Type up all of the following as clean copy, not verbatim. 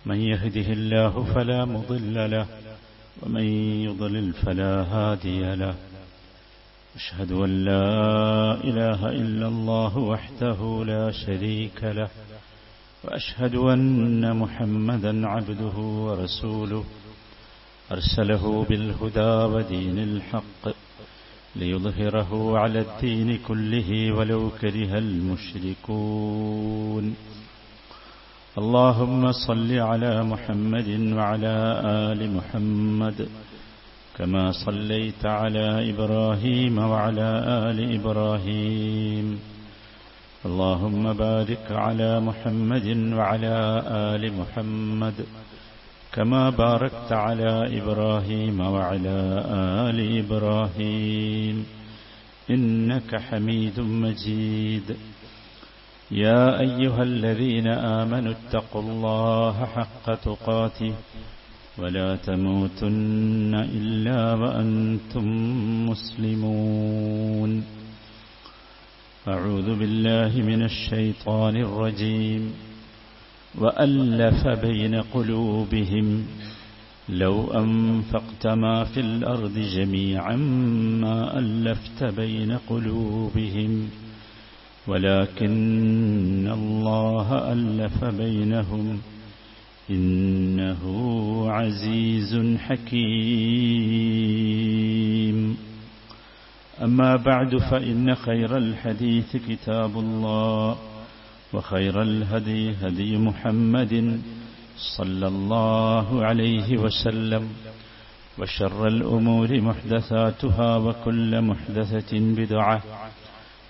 من يهده الله فلا مضل له ومن يضلل فلا هادي له أشهد أن لا إله إلا الله وحده لا شريك له وأشهد أن محمدا عبده ورسوله أرسله بالهدى ودين الحق ليظهره على الدين كله ولو كره المشركون اللهم صل على محمد وعلى آل محمد كما صليت على إبراهيم وعلى آل إبراهيم اللهم بارك على محمد وعلى آل محمد كما باركت على إبراهيم وعلى آل إبراهيم إنك حميد مجيد يا أيها الذين آمنوا اتقوا الله حق تقاته ولا تموتن إلا وأنتم مسلمون أعوذ بالله من الشيطان الرجيم وألف بين قلوبهم لو أنفقت ما في الأرض جميعا ما ألفت بين قلوبهم ولكن الله ألف بينهم إنه عزيز حكيم أما بعد فإن خير الحديث كتاب الله وخير الهدي هدي محمد صلى الله عليه وسلم وشر الأمور محدثاتها وكل محدثة بدعة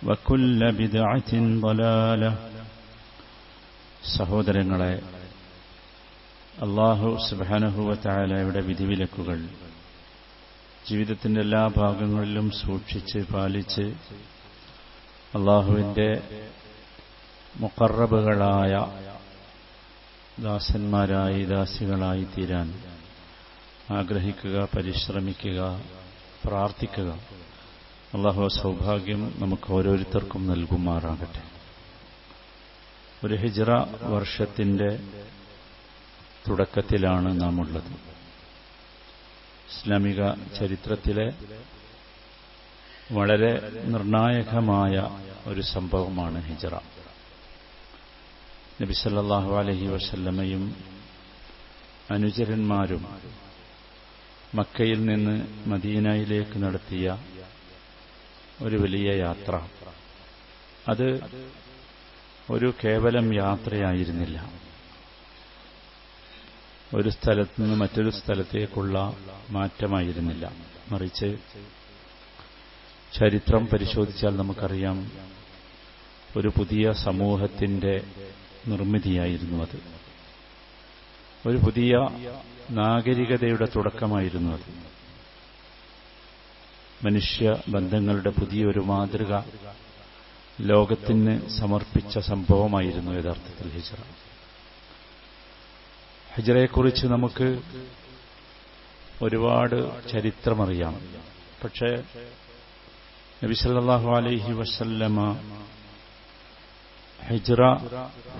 وكل بدعة ضلالة. സഹോദരങ്ങളെ, അല്ലാഹു സുബ്ഹാനഹു വ തആലയുടെ വിധിവിലക്കുകൾ ജീവിതത്തിന്റെ എല്ലാ ഭാഗങ്ങളിലും സൂക്ഷിച്ച് പാലിച്ച് അല്ലാഹുവിന്റെ മുഖറബുകളായ ദാസന്മാരായി ദാസികളായി തീരാൻ ആഗ്രഹിക്കുക, പരിശ്രമിക്കുക, പ്രാർത്ഥിക്കുക. അല്ലാഹു സൗഭാഗ്യം നമുക്ക് ഓരോരുത്തർക്കും നൽകുമാറാകട്ടെ. ഒരു ഹിജ്റ വർഷത്തിന്റെ തുടക്കത്തിലാണ് നാം ഉള്ളത്. ഇസ്ലാമിക ചരിത്രത്തിലെ വളരെ നിർണായകമായ ഒരു സംഭവമാണ് ഹിജ്റ. നബി സല്ലല്ലാഹു അലൈഹി വസല്ലമയും അനുചരന്മാരും മക്കയിൽ നിന്ന് മദീനയിലേക്ക് നടത്തിയ ഒരു വലിയ യാത്ര. അത് ഒരു കേവലം യാത്രയായിരുന്നില്ല. ഒരു സ്ഥലത്ത് നിന്ന് മറ്റൊരു സ്ഥലത്തേക്കുള്ള മാറ്റമായിരുന്നില്ല. മറിച്ച് ചരിത്രം പരിശോധിച്ചാൽ നമുക്കറിയാം, ഒരു പുതിയ സമൂഹത്തിന്റെ നിർമ്മിതിയായിരുന്നു അത്. ഒരു പുതിയ നാഗരികതയുടെ തുടക്കമായിരുന്നു അത്. മനുഷ്യ ബന്ധങ്ങളുടെ പുതിയൊരു മാതൃക ലോകത്തിന് സമർപ്പിച്ച സംഭവമായിരുന്നു യഥാർത്ഥത്തിൽ ഹിജ്റ. ഹിജ്റയെക്കുറിച്ച് നമുക്ക് ഒരുപാട് ചരിത്രമറിയാം. പക്ഷേ നബി സല്ലല്ലാഹു അലൈഹി വസല്ലമ ഹിജ്റ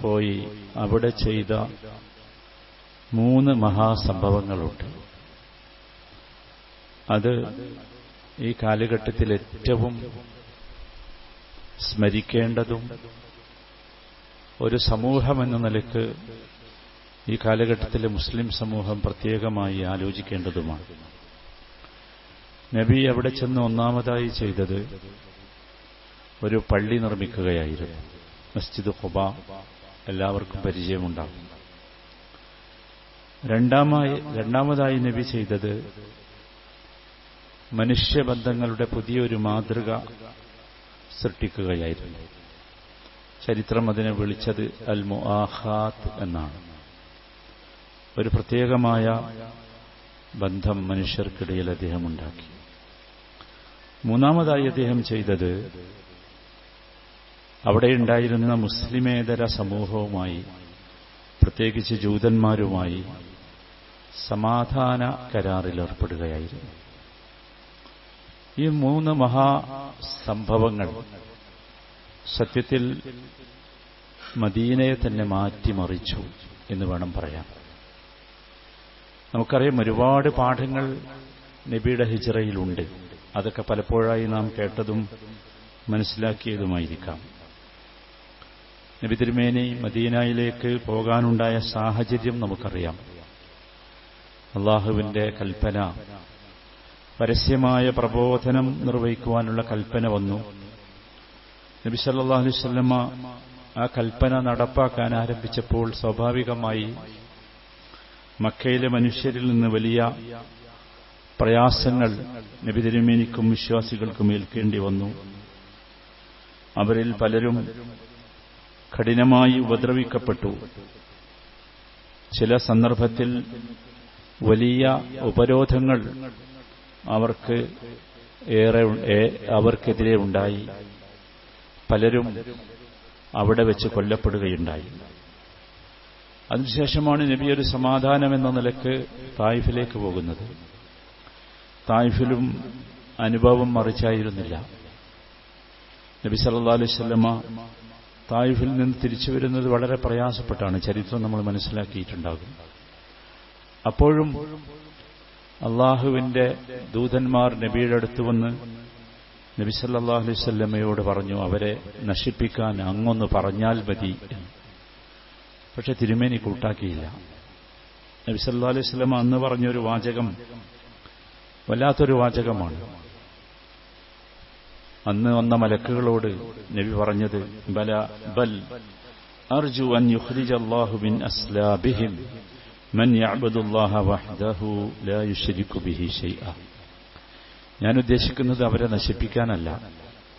പോയി അവിടെ ചെയ്ത 3 മഹാസംഭവങ്ങളുണ്ട്. അത് ഈ കാലഘട്ടത്തിൽ ഏറ്റവും സ്മരിക്കേണ്ടതും ഒരു സമൂഹമെന്ന നിലയ്ക്ക് ഈ കാലഘട്ടത്തിലെ മുസ്ലിം സമൂഹം പ്രത്യേകമായി ആലോചിക്കേണ്ടതുമാണ്. നബി അവിടെ ചെന്ന് ഒന്നാമതായി ചെയ്തത് ഒരു പള്ളി നിർമ്മിക്കുകയായിരുന്നു. മസ്ജിദ് ഖുബ എല്ലാവർക്കും പരിചയമുണ്ടാകും. രണ്ടാമതായി നബി ചെയ്തത് മനുഷ്യബന്ധങ്ങളുടെ പുതിയൊരു മാതൃക സൃഷ്ടിക്കുകയായിരുന്നു. ചരിത്രം അതിനെ വിളിച്ചത് അൽ മുആഖാത്ത് എന്നാണ്. ഒരു പ്രത്യേകമായ ബന്ധം മനുഷ്യർക്കിടയിൽ അദ്ദേഹം ഉണ്ടാക്കി. മൂന്നാമതായി അദ്ദേഹം ചെയ്തത് അവിടെയുണ്ടായിരുന്ന മുസ്ലിമേതര സമൂഹവുമായി, പ്രത്യേകിച്ച് ജൂതന്മാരുമായി സമാധാന കരാറിൽ ഏർപ്പെടുകയായിരുന്നു. ഈ 3 മഹാസംഭവങ്ങൾ സത്യത്തിൽ മദീനയെ തന്നെ മാറ്റിമറിച്ചു എന്ന് വേണം പറയാൻ. നമുക്കറിയാം ഒരുപാട് പാഠങ്ങൾ നബിയുടെ ഹിജ്റയിലുണ്ട്. അതൊക്കെ പലപ്പോഴായി നാം കേട്ടതും മനസ്സിലാക്കിയതുമായിരിക്കാം. നബി തിരുമേനി മദീനയിലേക്ക് പോകാനുണ്ടായ സാഹചര്യം നമുക്കറിയാം. അള്ളാഹുവിന്റെ കൽപ്പന, പരസ്യമായ പ്രബോധനം നിർവഹിക്കുവാനുള്ള കൽപ്പന വന്നു. നബി സല്ലല്ലാഹു അലൈഹി വസല്ലമ ആ കൽപ്പന നടപ്പാക്കാൻ ആരംഭിച്ചപ്പോൾ സ്വാഭാവികമായി മക്കയിലെ മനുഷ്യരിൽ നിന്ന് വലിയ പ്രയാസങ്ങൾ നബി തിരുമേനിക്കും വിശ്വാസികൾക്കും ഏൽക്കേണ്ടി വന്നു. അവരിൽ പലരും കഠിനമായി ഉപദ്രവിക്കപ്പെട്ടു. ചില സന്ദർഭത്തിൽ വലിയ ഉപരോധങ്ങൾ അവർക്കെതിരെ ഉണ്ടായി. പലരും അവിടെ വെച്ച് കൊല്ലപ്പെടുകയുണ്ടായി. അതിനുശേഷമാണ് നബി ഒരു സമാധാനം എന്ന നിലക്ക് തായിഫിലേക്ക് പോകുന്നത്. തായിഫിലും അനുഭവം മറിച്ചായിരുന്നില്ല. നബി സല്ലല്ലാഹു അലൈഹി വസല്ലമ തായിഫിൽ നിന്ന് തിരിച്ചു വരുന്നത് വളരെ പ്രയാസപ്പെട്ടാണ്. ചരിത്രം നമ്മൾ മനസ്സിലാക്കിയിട്ടുണ്ടാകും. അപ്പോഴും അള്ളാഹുവിന്റെ ദൂതന്മാർ നബിയുടെ അടുത്ത് വന്ന് നബി സല്ലല്ലാഹു അലൈഹി വസല്ലമയോട് പറഞ്ഞു, അവരെ നശിപ്പിക്കാൻ അങ്ങൊന്ന് പറഞ്ഞാൽ മതി എന്ന്. പക്ഷെ തിരുമേനി കൂട്ടാക്കിയില്ല. നബി സല്ലല്ലാഹു അലൈഹി വസല്ലമ അന്ന് പറഞ്ഞൊരു വാചകം വല്ലാത്തൊരു വാചകമാണ്. അന്ന് വന്ന മലക്കുകളോട് നബി പറഞ്ഞത്, ബൽ അർജു അൻ യുഖ്രിജല്ലാഹു മിൻ അസ്ലാബിഹിം മൻ യഅ്ബുദുല്ലാഹ വഹ്ദഹു ലാ യുശ്രികു ബിഹി ശൈഅ. ഞാൻ ഉദ്ദേശിക്കുന്നത് അവരെ നശിപ്പിക്കാനല്ല,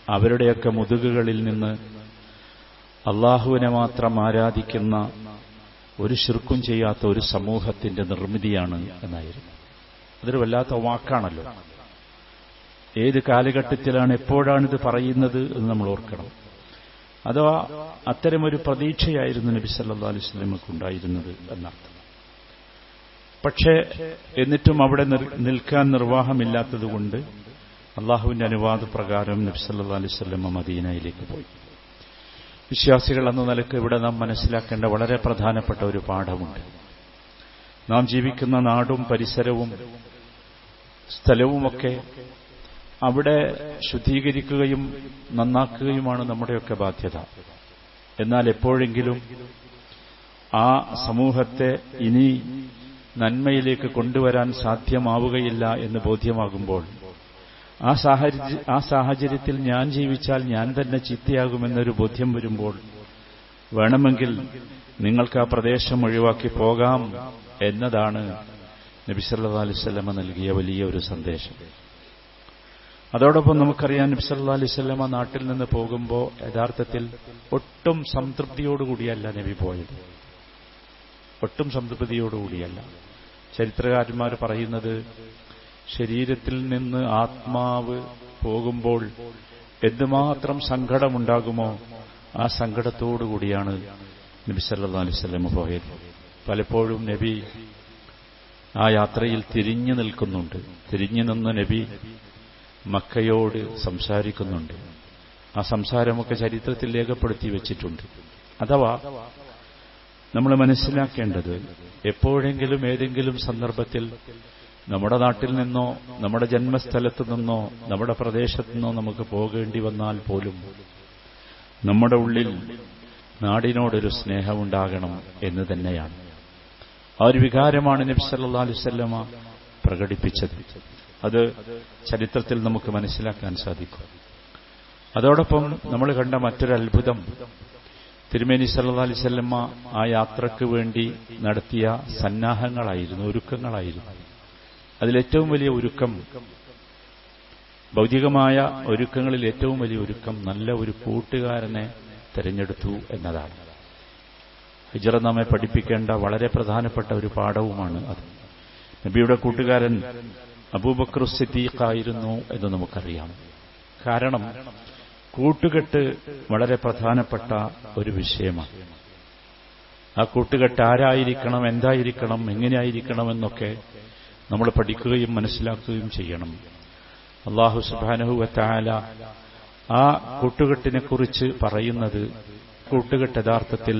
അവരുടെയൊക്കെ മുതുകുകളിൽ നിന്ന് അള്ളാഹുവിനെ മാത്രം ആരാധിക്കുന്ന, ഒരു ശിർക്കും ചെയ്യാത്ത ഒരു സമൂഹത്തിന്റെ നിർമ്മിതിയാണ് എന്നായിരുന്നു. അതൊരു വല്ലാത്ത വാക്കാണല്ലോ. ഏത് കാലഘട്ടത്തിലാണ്, എപ്പോഴാണിത് പറയുന്നത് എന്ന് നമ്മൾ ഓർക്കണം. അഥവാ അത്തരമൊരു പ്രതീക്ഷയായിരുന്നു നബി സല്ലല്ലാഹു അലൈഹി വസല്ലമക്ക് ഉണ്ടായിരുന്നത് എന്നർത്ഥം. പക്ഷേ എന്നിട്ടും അവിടെ നിൽക്കാൻ നിർവാഹമില്ലാത്തതുകൊണ്ട് അള്ളാഹുവിന്റെ അനുവാദപ്രകാരം നബി സല്ലല്ലാഹു അലൈഹി വസല്ലമ മദീനയിലേക്ക് പോയി. വിശ്വാസികൾ എന്ന നിലക്ക് ഇവിടെ നാം മനസ്സിലാക്കേണ്ട വളരെ പ്രധാനപ്പെട്ട ഒരു പാഠമുണ്ട്. നാം ജീവിക്കുന്ന നാടും പരിസരവും സ്ഥലവുമൊക്കെ അവിടെ ശുദ്ധീകരിക്കുകയും നന്നാക്കുകയുമാണ് നമ്മുടെയൊക്കെ ബാധ്യത. എന്നാൽ എപ്പോഴെങ്കിലും ആ സമൂഹത്തെ ഇനി നന്മയിലേക്ക് കൊണ്ടുവരാൻ സാധ്യമാവുകയില്ല എന്ന് ബോധ്യമാകുമ്പോൾ, ആ സാഹചര്യത്തിൽ ഞാൻ ജീവിച്ചാൽ ഞാൻ തന്നെ ചീത്തയാകുമെന്നൊരു ബോധ്യം വരുമ്പോൾ, വേണമെങ്കിൽ നിങ്ങൾക്ക് ആ പ്രദേശം ഒഴിവാക്കി പോകാം എന്നതാണ് നബി സല്ലല്ലാഹു അലൈഹി വസല്ലമ നൽകിയ വലിയ ഒരു സന്ദേശം. അതോടൊപ്പം നമുക്കറിയാം, നബി സല്ലല്ലാഹു അലൈഹി വസല്ലമ നാട്ടിൽ നിന്ന് പോകുമ്പോൾ യഥാർത്ഥത്തിൽ ഒട്ടും സംതൃപ്തിയോടുകൂടിയല്ല നബി പോയത്. ഒട്ടും സംതൃപ്തിയോടുകൂടിയല്ല. ചരിത്രകാരന്മാർ പറയുന്നത്, ശരീരത്തിൽ നിന്ന് ആത്മാവ് പോകുമ്പോൾ എന്തുമാത്രം സങ്കടമുണ്ടാകുമോ ആ സങ്കടത്തോടുകൂടിയാണ് നബി സല്ലല്ലാഹു അലൈഹി വസല്ലമ പോയത്. പലപ്പോഴും നബി ആ യാത്രയിൽ തിരിഞ്ഞു നിൽക്കുന്നുണ്ട്. തിരിഞ്ഞു നിന്ന് നബി മക്കയോട് സംസാരിക്കുന്നുണ്ട്. ആ സംസാരമൊക്കെ ചരിത്രത്തിൽ രേഖപ്പെടുത്തി വെച്ചിട്ടുണ്ട്. അഥവാ നമ്മൾ മനസ്സിലാക്കേണ്ടത്, എപ്പോഴെങ്കിലും ഏതെങ്കിലും സന്ദർഭത്തിൽ നമ്മുടെ നാട്ടിൽ നിന്നോ നമ്മുടെ ജന്മസ്ഥലത്തു നിന്നോ നമ്മുടെ പ്രദേശത്തു നിന്നോ നമുക്ക് പോകേണ്ടി വന്നാൽ പോലും നമ്മുടെ ഉള്ളിൽ നാടിനോടൊരു സ്നേഹമുണ്ടാകണം എന്ന് തന്നെയാണ്. ആ ഒരു വികാരമാണ് നബി സല്ലല്ലാഹു അലൈഹി വസല്ലമ പ്രകടിപ്പിച്ചത്. അത് ചരിത്രത്തിൽ നമുക്ക് മനസ്സിലാക്കാൻ സാധിക്കും. അതോടൊപ്പം നമ്മൾ കണ്ട മറ്റൊരു അത്ഭുതം, തിരുമേനി സല്ലല്ലാഹു അലൈഹി വസല്ലമ ആ യാത്രയ്ക്ക് വേണ്ടി നടത്തിയ സന്നാഹങ്ങളായിരുന്നു, ഒരുക്കങ്ങളായിരുന്നു. അതിലേറ്റവും വലിയ ഒരുക്കം, ഭൗതികമായ ഒരുക്കങ്ങളിൽ ഏറ്റവും വലിയ ഒരുക്കം, നല്ല ഒരു കൂട്ടുകാരനെ തിരഞ്ഞെടുത്തു എന്നതാണ്. ഹിജ്റ നമ്മെ പഠിപ്പിക്കേണ്ട വളരെ പ്രധാനപ്പെട്ട ഒരു പാഠവുമാണ് അത്. നബിയുടെ കൂട്ടുകാരൻ അബൂബക്കർ സിദ്ദീഖ് ആയിരുന്നു എന്ന് നമുക്കറിയാം. കാരണം കൂട്ടുകെട്ട് വളരെ പ്രധാനപ്പെട്ട ഒരു വിഷയമാണ്. ആ കൂട്ടുകെട്ട് ആരായിരിക്കണം, എന്തായിരിക്കണം, എങ്ങനെയായിരിക്കണം എന്നൊക്കെ നമ്മൾ പഠിക്കുകയും മനസ്സിലാക്കുകയും ചെയ്യണം. അല്ലാഹു സുബ്ഹാനഹു വ തആല ആ കൂട്ടുകെട്ടിനെക്കുറിച്ച് പറയുന്നത്, കൂട്ടുകെട്ട് യഥാർത്ഥത്തിൽ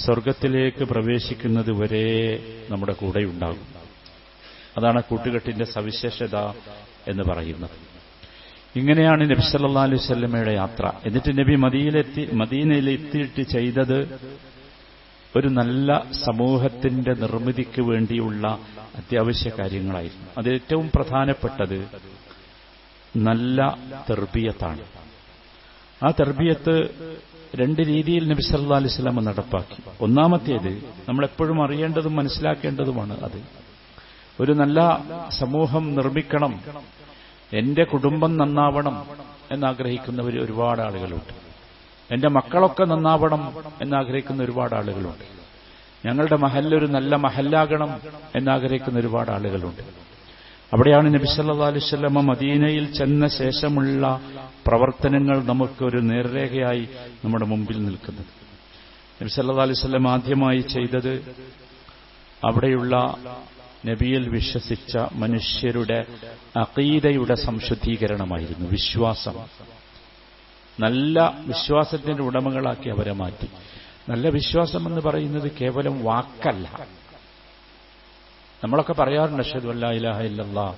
സ്വർഗത്തിലേക്ക് പ്രവേശിക്കുന്നത് വരെ നമ്മുടെ കൂടെയുണ്ടാകും. അതാണ് കൂട്ടുകെട്ടിന്റെ സവിശേഷത എന്ന് പറയുന്നത്. ഇങ്ങനെയാണ് നബി സല്ലല്ലാഹു അലൈഹി വസല്ലമയുടെ യാത്ര. എന്നിട്ട് നബി മദീനയിലെത്തിയിട്ട് ചെയ്തത് ഒരു നല്ല സമൂഹത്തിന്റെ നിർമ്മിതിക്ക് വേണ്ടിയുള്ള അത്യാവശ്യ കാര്യങ്ങളായിരുന്നു. അതിലേറ്റവും പ്രധാനപ്പെട്ടത് നല്ല തർബിയത്താണ്. ആ തർബിയത്ത് രണ്ട് രീതിയിൽ നബി സല്ലല്ലാഹു അലൈഹി വസല്ലം നടപ്പാക്കി. ഒന്നാമത്തേത് നമ്മളെപ്പോഴും അറിയേണ്ടതും മനസ്സിലാക്കേണ്ടതുമാണ്. അത് ഒരു നല്ല സമൂഹം നിർമ്മിക്കണം, എന്റെ കുടുംബം നന്നാവണം എന്നാഗ്രഹിക്കുന്നവർ ഒരുപാട് ആളുകളുണ്ട്. എന്റെ മക്കളൊക്കെ നന്നാവണം എന്നാഗ്രഹിക്കുന്ന ഒരുപാട് ആളുകളുണ്ട്. ഞങ്ങളുടെ മഹല്ലൊരു നല്ല മഹല്ലാകണം എന്നാഗ്രഹിക്കുന്ന ഒരുപാട് ആളുകളുണ്ട്. അവിടെയാണ് നബി സല്ലല്ലാഹു അലൈഹി വസല്ലം മദീനയിൽ ചെന്ന ശേഷമുള്ള പ്രവർത്തനങ്ങൾ നമുക്കൊരു നേർരേഖയായി നമ്മുടെ മുമ്പിൽ നിൽക്കുന്നത്. നബി സല്ലല്ലാഹു അലൈഹി വസല്ലം ആദ്യമായി ചെയ്തത് അവിടെയുള്ള നബിയിൽ വിശ്വസിച്ച മനുഷ്യരുടെ അഖീദയുടെ സംശുദ്ധീകരണമായിരുന്നു. വിശ്വാസം, നല്ല വിശ്വാസത്തിന്റെ ഉടമകളാക്കി അവരെ മാറ്റി. നല്ല വിശ്വാസം എന്ന് പറയുന്നത് കേവലം വാക്കല്ല. നമ്മളൊക്കെ പറയാറുണ്ട് അഷ്ഹദു അല്ലാ ഇലാഹ ഇല്ലല്ലാഹ്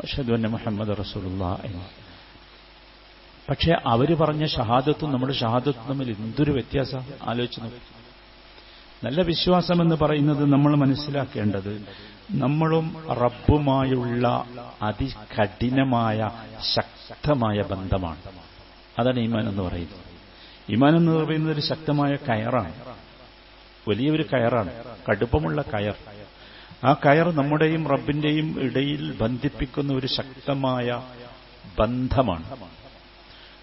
അഷ്ഹദു അന്ന മുഹമ്മദ റസൂലുള്ളാഹ് എന്ന്. പക്ഷെ അവര് പറഞ്ഞ ഷഹാദത്തും നമ്മുടെ ഷഹാദത്തും തമ്മിൽ എന്തൊരു വ്യത്യാസം ആലോചിച്ച് നോക്കും. നല്ല വിശ്വാസം എന്ന് പറയുന്നത് നമ്മൾ മനസ്സിലാക്കേണ്ടത് നമ്മളും റബ്ബുമായുള്ള അതികഠിനമായ ശക്തമായ ബന്ധമാണ്. അതാണ് ഈമാൻ എന്ന് പറയുന്നത്. ഈമാൻ എന്ന് പറയുന്നത് ഒരു ശക്തമായ കയറാണ്, വലിയൊരു കയറാണ്, കടുപ്പമുള്ള കയർ. ആ കയർ നമ്മുടെയും റബ്ബിന്റെയും ഇടയിൽ ബന്ധിപ്പിക്കുന്ന ഒരു ശക്തമായ ബന്ധമാണ്.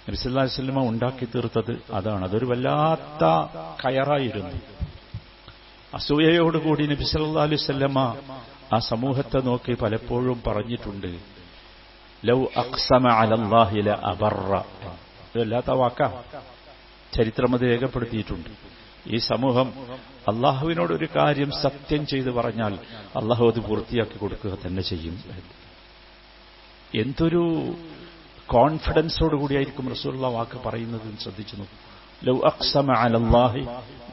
നബി സല്ലല്ലാഹു അലൈഹി വസല്ലം ഉണ്ടാക്കി തീർത്തത് അതാണ്. അതൊരു വല്ലാത്ത കയറായിരുന്നു. അസൂയയോടുകൂടി നബി സല്ലല്ലാഹു അലൈഹി വസല്ലം ആ സമൂഹത്തെ നോക്കി പലപ്പോഴും പറഞ്ഞിട്ടുണ്ട്, ലൗ അഖ്സമ അലല്ലാഹി ല അബറ. ഇതല്ലാത്ത വാക്കാ, ചരിത്രം അത് രേഖപ്പെടുത്തിയിട്ടുണ്ട്. ഈ സമൂഹം അള്ളാഹുവിനോടൊരു കാര്യം സത്യം ചെയ്ത് പറഞ്ഞാൽ അള്ളാഹു അത് പൂർത്തിയാക്കി കൊടുക്കുക തന്നെ ചെയ്യും. എന്തൊരു കോൺഫിഡൻസോടുകൂടിയായിരിക്കും റസൂലുള്ളാഹി വാക്ക് പറയുന്നത് ശ്രദ്ധിച്ചു നോക്കൂ. ലൗ അഖ്സമ അലല്ലാഹി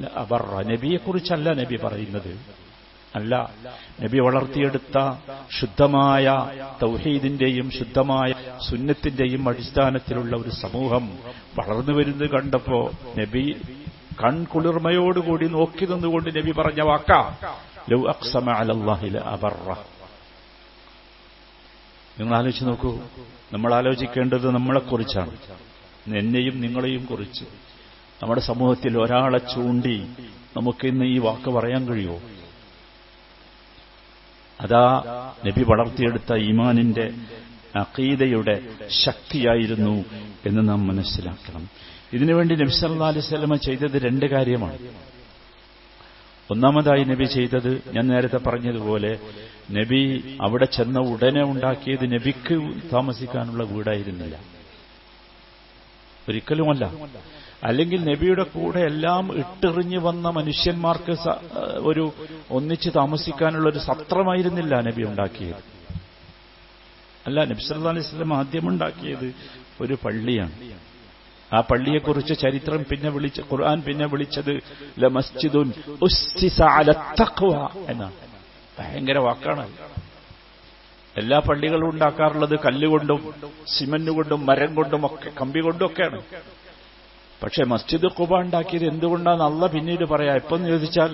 ല അബറ. നബിയെക്കുറിച്ചല്ല നബി പറയുന്നത്, അല്ല, നബി വളർത്തിയെടുത്ത ശുദ്ധമായ തൗഹീദിന്റെയും ശുദ്ധമായ സുന്നത്തിന്റെയും അടിസ്ഥാനത്തിലുള്ള ഒരു സമൂഹം വളർന്നു വരുന്നത് കണ്ടപ്പോ നബി കൺകുളിർമയോടുകൂടി നോക്കി നിന്നുകൊണ്ട് നബി പറഞ്ഞ വാക്കാ ലൗ അഖ്സമ അലല്ലാഹി ല അബറ. നിങ്ങൾ ആലോചിച്ച് നോക്കൂ. നമ്മൾ ആലോചിക്കേണ്ടത് നമ്മളെക്കുറിച്ചാണ്, എന്നെയും നിങ്ങളെയും കുറിച്ച്. നമ്മുടെ സമൂഹത്തിൽ ഒരാളെ ചൂണ്ടി നമുക്കിന്ന് ഈ വാക്ക് പറയാൻ കഴിയുമോ? അതാ നബി വളർത്തിയെടുത്ത ഈമാനിന്റെ അഖീദയുടെ ശക്തിയായിരുന്നു എന്ന് നാം മനസ്സിലാക്കണം. ഇതിനുവേണ്ടി നബി സല്ലല്ലാഹു അലൈഹി വസല്ലം ചെയ്തത് രണ്ട് കാര്യമാണ്. ഒന്നാമതായി നബി ചെയ്തത്, ഞാൻ നേരത്തെ പറഞ്ഞതുപോലെ, നബി അവിടെ ചെന്ന ഉടനെ ഉണ്ടാക്കിയത് നബിക്ക് താമസിക്കാനുള്ള വീടായിരുന്നില്ല, ഒരിക്കലുമല്ല. അല്ലെങ്കിൽ നബിയുടെ കൂടെ എല്ലാം ഇട്ടെറിഞ്ഞു വന്ന മനുഷ്യന്മാർക്ക് ഒരു ഒന്നിച്ച് താമസിക്കാനുള്ള ഒരു സത്രമായിരുന്നില്ല നബി ഉണ്ടാക്കിയത്. അല്ല, നബി സല്ലല്ലാഹു അലൈഹി വസല്ലം ആദ്യമുണ്ടാക്കിയത് ഒരു പള്ളിയാണ്. ആ പള്ളിയെക്കുറിച്ച് ചരിത്രം ഖുർആൻ പിന്നെ വിളിച്ചത് ലമസ്ജിദുൻ ഉസ്സിസ അല തഖ്വ എന്നാണ്. ഭയങ്കര വാക്കാണ്. എല്ലാ പള്ളികളും ഉണ്ടാക്കാറുള്ളത് കല്ലുകൊണ്ടും സിമന്റ് കൊണ്ടും മരം കൊണ്ടും ഒക്കെ കമ്പി കൊണ്ടും ഒക്കെയാണ്. പക്ഷെ മസ്ജിദ് ഖുബ ഉണ്ടാക്കിയത് എന്തുകൊണ്ടാണെന്ന് അള്ളാഹ് പിന്നീട് പറയാം. എപ്പെന്ന് ചോദിച്ചാൽ,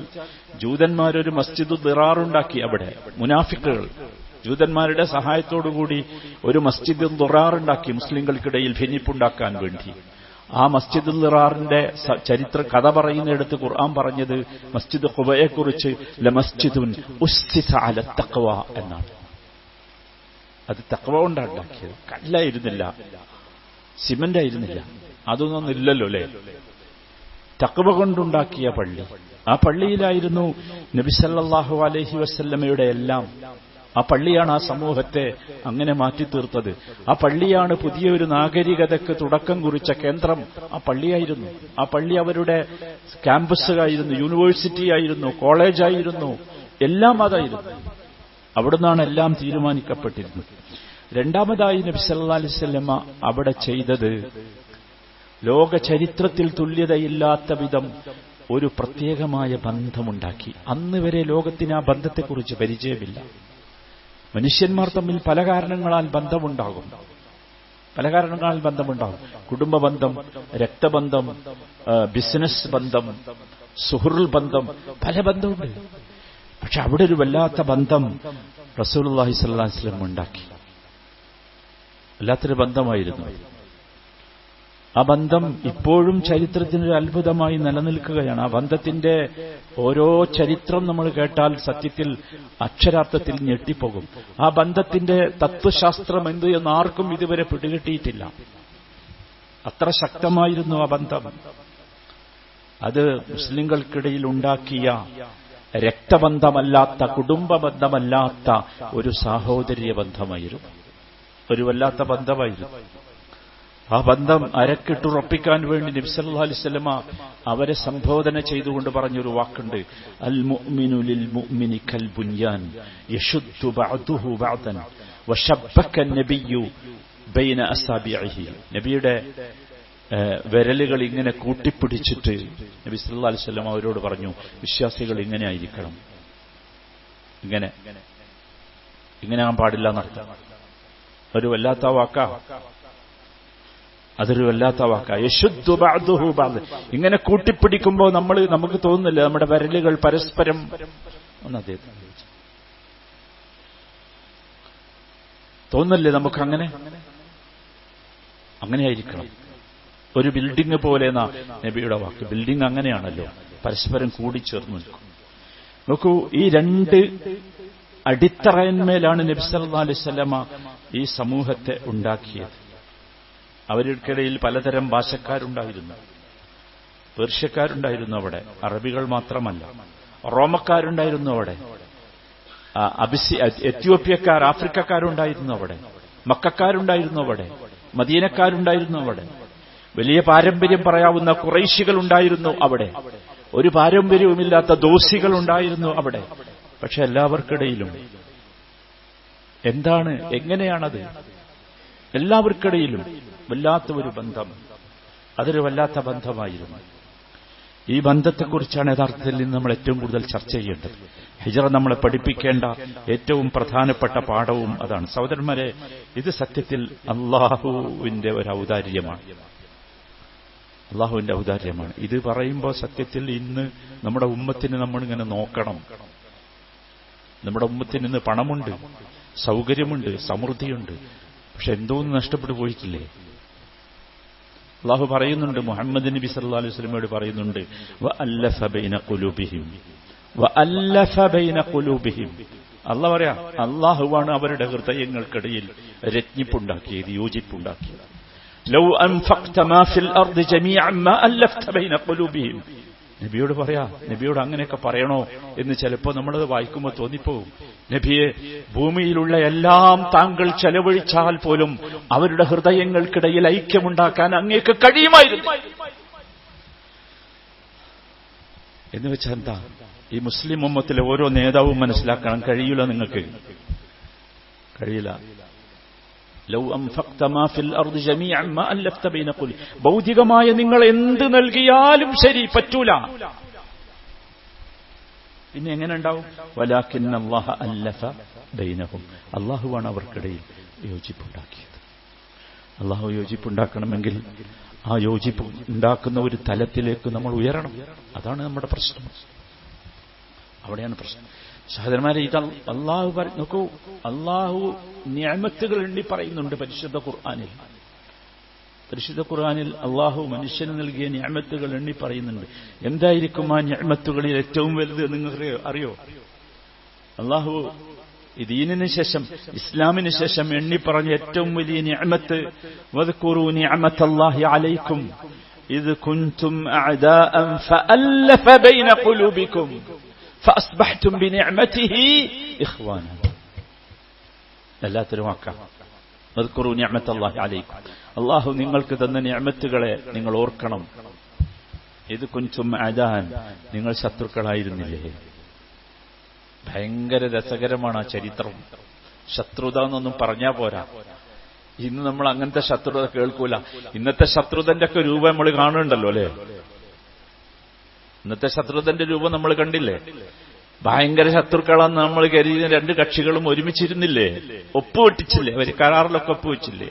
ജൂതന്മാരൊരു മസ്ജിദ് ദിറാറുണ്ടാക്കി. അവിടെ മുനാഫിക്കുകൾ ജൂതന്മാരുടെ സഹായത്തോടുകൂടി ഒരു മസ്ജിദ് ദിറാറുണ്ടാക്കി മുസ്ലിങ്ങൾക്കിടയിൽ ഭിന്നിപ്പുണ്ടാക്കാൻ വേണ്ടി. ആ മസ്ജിദ് ദിറാറിന്റെ ചരിത്ര കഥ പറയുന്നിടത്ത് ഖുർആൻ പറഞ്ഞത് മസ്ജിദ് ഖുബയെക്കുറിച്ച് ലമസ്ജിദുൻ ഉസ്സിസ അല തഖ്വ എന്നാണ്. അത് തഖ്വ കൊണ്ടാണ് ഉണ്ടാക്കിയത്, കല്ലായിരുന്നില്ല, സിമന്റ് ആയിരുന്നില്ല, അതൊന്നും ഇല്ലല്ലോ അല്ലേ. തഖ്വ കൊണ്ടുണ്ടാക്കിയ പള്ളി. ആ പള്ളിയിലായിരുന്നു നബി സല്ലല്ലാഹു അലൈഹി വസല്ലമയുടെ എല്ലാം. ആ പള്ളിയാണ് ആ സമൂഹത്തെ അങ്ങനെ മാറ്റിത്തീർത്തത്. ആ പള്ളിയാണ് പുതിയൊരു നാഗരികതയ്ക്ക് തുടക്കം കുറിച്ച കേന്ദ്രം. ആ പള്ളിയായിരുന്നു. ആ പള്ളി അവരുടെ ക്യാമ്പസായിരുന്നു, യൂണിവേഴ്സിറ്റി ആയിരുന്നു, കോളേജായിരുന്നു, എല്ലാം അതായിരുന്നു. അവിടുന്നാണ് എല്ലാം തീരുമാനിക്കപ്പെട്ടിരുന്നത്. രണ്ടാമതായി നബി സല്ലല്ലാഹു അലൈഹി വസല്ലമ അവിടെ ചെയ്തത്, ലോക ചരിത്രത്തിൽ തുല്യതയില്ലാത്ത വിധം ഒരു പ്രത്യേകമായ ബന്ധമുണ്ടാക്കി. അന്ന് വരെ ലോകത്തിന് ആ ബന്ധത്തെക്കുറിച്ച് പരിചയമില്ല. മനുഷ്യന്മാർ തമ്മിൽ പല കാരണങ്ങളാൽ ബന്ധമുണ്ടാകും. കുടുംബ ബന്ധം, രക്തബന്ധം, ബിസിനസ് ബന്ധം, സുഹൃൽ ബന്ധം, പല ബന്ധമുണ്ട്. പക്ഷെ അവിടെ ഒരു വല്ലാത്ത ബന്ധം റസൂലുള്ളാഹി സ്വല്ലല്ലാഹു അലൈഹി വസല്ലം ഉണ്ടാക്കി. വല്ലാത്തൊരു ബന്ധമായിരുന്നു. ആ ബന്ധം ഇപ്പോഴും ചരിത്രത്തിനൊരു അത്ഭുതമായി നിലനിൽക്കുകയാണ്. ആ ബന്ധത്തിന്റെ ഓരോ ചരിത്രം നമ്മൾ കേട്ടാൽ സത്യത്തിൽ അക്ഷരാർത്ഥത്തിൽ ഞെട്ടിപ്പോകും. ആ ബന്ധത്തിന്റെ തത്വശാസ്ത്രം എന്ത് എന്ന് ആർക്കും ഇതുവരെ പിടികിട്ടിയിട്ടില്ല. അത്ര ശക്തമായിരുന്നു ആ ബന്ധം. അത് മുസ്ലിങ്ങൾക്കിടയിൽ ഉണ്ടാക്കിയ രക്തബന്ധമല്ലാത്ത, കുടുംബ ബന്ധമല്ലാത്ത ഒരു സാഹോദര്യ ബന്ധമായിരുന്നു. ഒരു വല്ലാത്ത ബന്ധമായിരുന്നു. ആ ബന്ധം അരക്കിട്ടുറപ്പിക്കാൻ വേണ്ടി നബി സല്ലല്ലാഹു അലൈഹി വസല്ലമ അവരെ സംബോധന ചെയ്തുകൊണ്ട് പറഞ്ഞൊരു വാക്കുണ്ട്, അൽ മുഅ്മിനു ലിൽ മുഅ്മിനി കൽ ബുൻയാൻ യശുദ്ദു ബഅദുഹു ബഅദൻ വശബ്ബക നബിയ്യു ബൈന അസാബിഇഹി. നബിയുടെ വിരലുകൾ ഇങ്ങനെ കൂട്ടിപ്പിടിച്ചിട്ട് നബി സല്ലല്ലാഹു അലൈഹി വസല്ലമ അവരോട് പറഞ്ഞു, വിശ്വാസികൾ ഇങ്ങനെ ആയിരിക്കണം, ഇങ്ങനെ ആകാൻ പാടില്ല എന്നർത്ഥം. ഒരു വല്ലാത്ത വാക്കാ, അതൊരു വല്ലാത്ത വാക്കാ. യശുദ്ദു ബഅദുഹു ബഅദ്. ഇങ്ങനെ കൂട്ടിപ്പിടിക്കുമ്പോൾ നമുക്ക് തോന്നുന്നില്ല നമ്മുടെ വിരലുകൾ പരസ്പരം തോന്നുന്നില്ലേ നമുക്ക് അങ്ങനെയായിരിക്കണം. ഒരു ബിൽഡിംഗ് പോലെ നബിയുടെ വാക്ക്. ബിൽഡിംഗ് അങ്ങനെയാണല്ലോ, പരസ്പരം കൂടിച്ചേർന്ന് നിൽക്കും. നോക്കൂ, ഈ രണ്ട് അടിത്തറയിന്മേലാണ് നബി സല്ലല്ലാഹു അലൈഹി വസല്ലമ ഈ സമൂഹത്തെ ഉണ്ടാക്കിയത്. അവർക്കിടയിൽ പലതരം ഭാഷക്കാരുണ്ടായിരുന്നു. പേർഷ്യക്കാരുണ്ടായിരുന്നു അവിടെ, അറബികൾ മാത്രമല്ല. റോമക്കാരുണ്ടായിരുന്നു അവിടെ, എത്യോപ്യക്കാർ, ആഫ്രിക്കക്കാരുണ്ടായിരുന്നു അവിടെ, മക്കക്കാരുണ്ടായിരുന്നു അവിടെ, മദീനക്കാരുണ്ടായിരുന്നു അവിടെ, വലിയ പാരമ്പര്യം പറയാവുന്ന ഖുറൈശികൾ ഉണ്ടായിരുന്നു അവിടെ, ഒരു പാരമ്പര്യവുമില്ലാത്ത ദോസികൾ ഉണ്ടായിരുന്നു അവിടെ. പക്ഷെ എല്ലാവർക്കിടയിലും എങ്ങനെയാണത്? എല്ലാവർക്കിടയിലും വല്ലാത്ത ഒരു ബന്ധം. അതൊരു വല്ലാത്ത ബന്ധമായിരുന്നു. ഈ ബന്ധത്തെക്കുറിച്ചാണ് യഥാർത്ഥത്തിൽ ഇന്ന് നമ്മൾ ഏറ്റവും കൂടുതൽ ചർച്ച ചെയ്യേണ്ടത്. ഹിജ്റ നമ്മളെ പഠിപ്പിക്കേണ്ട ഏറ്റവും പ്രധാനപ്പെട്ട പാഠവും അതാണ്. സഹോദരന്മാരെ, ഇത് സത്യത്തിൽ അള്ളാഹുവിന്റെ ഒരു ഔദാര്യമാണ്. അള്ളാഹുവിന്റെ ഔദാര്യമാണ്. ഇത് പറയുമ്പോൾ സത്യത്തിൽ ഇന്ന് നമ്മുടെ ഉമ്മത്തിന് നമ്മളിങ്ങനെ നോക്കണം. നമ്മുടെ ഉമ്മത്തിന് ഇന്ന് പണമുണ്ട്, സൗകര്യമുണ്ട്, സമൃദ്ധിയുണ്ട്. പക്ഷെ എന്തോന്ന് നഷ്ടപ്പെട്ടു പോയിട്ടില്ലേ? അള്ളാഹു പറയുന്നുണ്ട്, മുഹമ്മദ് നബി സല്ലല്ലാഹു അലൈഹി വസല്ലമയോട് പറയുന്നുണ്ട്, വഅല്ലഫ ബൈന ഖുലൂബിഹിം. അള്ളാഹ് പറയാ, അള്ളാഹുവാണ് അവരുടെ ഹൃദയങ്ങൾക്കിടയിൽ രജ്ഞിപ്പുണ്ടാക്കിയത്, യോജിപ്പുണ്ടാക്കിയത്. ലൗ അൻഫഖ്ത മാ ഫിൽ അർദി ജമീഅൻ മാ അല്ലഫ്ത ബൈന ഖുലൂബിഹിം. നബിയോട് പറയാ, നബിയോട് അങ്ങനെയൊക്കെ പറയണോ എന്ന് ചിലപ്പോൾ നമ്മളത് വായിക്കുമ്പോൾ തോന്നിപ്പോകും. നബിയെ, ഭൂമിയിലുള്ള എല്ലാം താങ്കൾ ചെലവഴിച്ചാൽ പോലും അവരുടെ ഹൃദയങ്ങൾക്കിടയിൽ ഐക്യമുണ്ടാക്കാൻ അങ്ങേക്ക് കഴിയുമായിരുന്നു എന്ന് വെച്ചാൽ എന്താ? ഈ മുസ്ലിം ഉമ്മത്തിലെ ഓരോ നേതാവും മനസ്സിലാക്കണം, കഴിയില്ല, നിങ്ങൾക്ക് കഴിയില്ല. ലൗ അൻഫഖ്ത മാ ഫിൽ അർദി ജമീഅൻ മാ അല്ലഫ്ത ബൈന ഖുലൂബി. ഭൗതികമായ നിങ്ങൾ എന്ത് നൽകിയാലും ശരി, പറ്റൂല. പിന്നെ എങ്ങനെ ഉണ്ടാവും? വലാകിന്ന അല്ലാഹ അല്ലഫ ബൈനഹും. അല്ലാഹുവാണ് അവർക്കിടയിൽ യോജിപ്പുണ്ടാക്കിയത്. അല്ലാഹു യോജിപ്പുണ്ടാക്കണമെങ്കിൽ ആ യോജിപ്പ് ഉണ്ടാക്കുന്ന ഒരു തലത്തിലേക്ക് നമ്മൾ ഉയരണം. അതാണ് നമ്മുടെ പ്രശ്നം. അവിടെയാണ് പ്രശ്നം. സഹോദരന്മാരെ, ഇത് അള്ളാഹു നോക്കൂ, അള്ളാഹു നിഅമത്തുകൾ എണ്ണി പറയുന്നുണ്ട് പരിശുദ്ധ ഖുർആനിൽ. അള്ളാഹു മനുഷ്യന് നൽകിയ നിഅമത്തുകൾ എണ്ണി പറയുന്നുണ്ട്. എന്തായിരിക്കും ആ നിഅമത്തുകളിൽ ഏറ്റവും വലുത് നിങ്ങൾക്ക് അറിയോ? അള്ളാഹു ഈ ദീനിന് ശേഷം, ഇസ്ലാമിന് ശേഷം എണ്ണി പറഞ്ഞ ഏറ്റവും വലിയ നിഅമത്ത്, വദ്കുറൂ നിഅമത്തല്ലാഹി അലൈക്കും ഇദ് കുൻതും അഅദാഅൻ ഫഅല്ലഫ ബൈന ഖുലൂബിക്കും ഫഅസ്ബഹ്തും ബിനിഅമതിഹി ഇഖ്വാന. വല്ലാത്തൊരു വാക്കാണ്. വദ്കുറൂ നിഅമത്തല്ലാഹി അലൈക്കും. അള്ളാഹു നിങ്ങൾക്ക് തന്ന നിഅമത്തുകളെ നിങ്ങൾ ഓർക്കണം. ഇദ് കുൻതും അഅദാഅൻ, നിങ്ങൾ ശത്രുക്കളായിരുന്നില്ലേ? ഭയങ്കര രസകരമാണ് ആ ചരിത്രം. ശത്രുത എന്നൊന്നും പറഞ്ഞാൽ പോരാ. ഇന്ന് നമ്മൾ അങ്ങനത്തെ ശത്രുത കേൾക്കൂല. ഇന്നത്തെ ശത്രുതന്റെ ഒക്കെ രൂപം നമ്മൾ കാണുന്നുണ്ടല്ലോ, അല്ലേ? ഇന്നത്തെ ശത്രുതന്റെ രൂപം നമ്മൾ കണ്ടില്ലേ? ഭയങ്കര ശത്രുക്കളാന്ന് നമ്മൾ കരുതിയ രണ്ട് കക്ഷികളും ഒരുമിച്ചിരുന്നില്ലേ, ഒപ്പുവെട്ടിച്ചില്ലേ, അവർ കരാറിലൊക്കെ ഒപ്പുവെച്ചില്ലേ?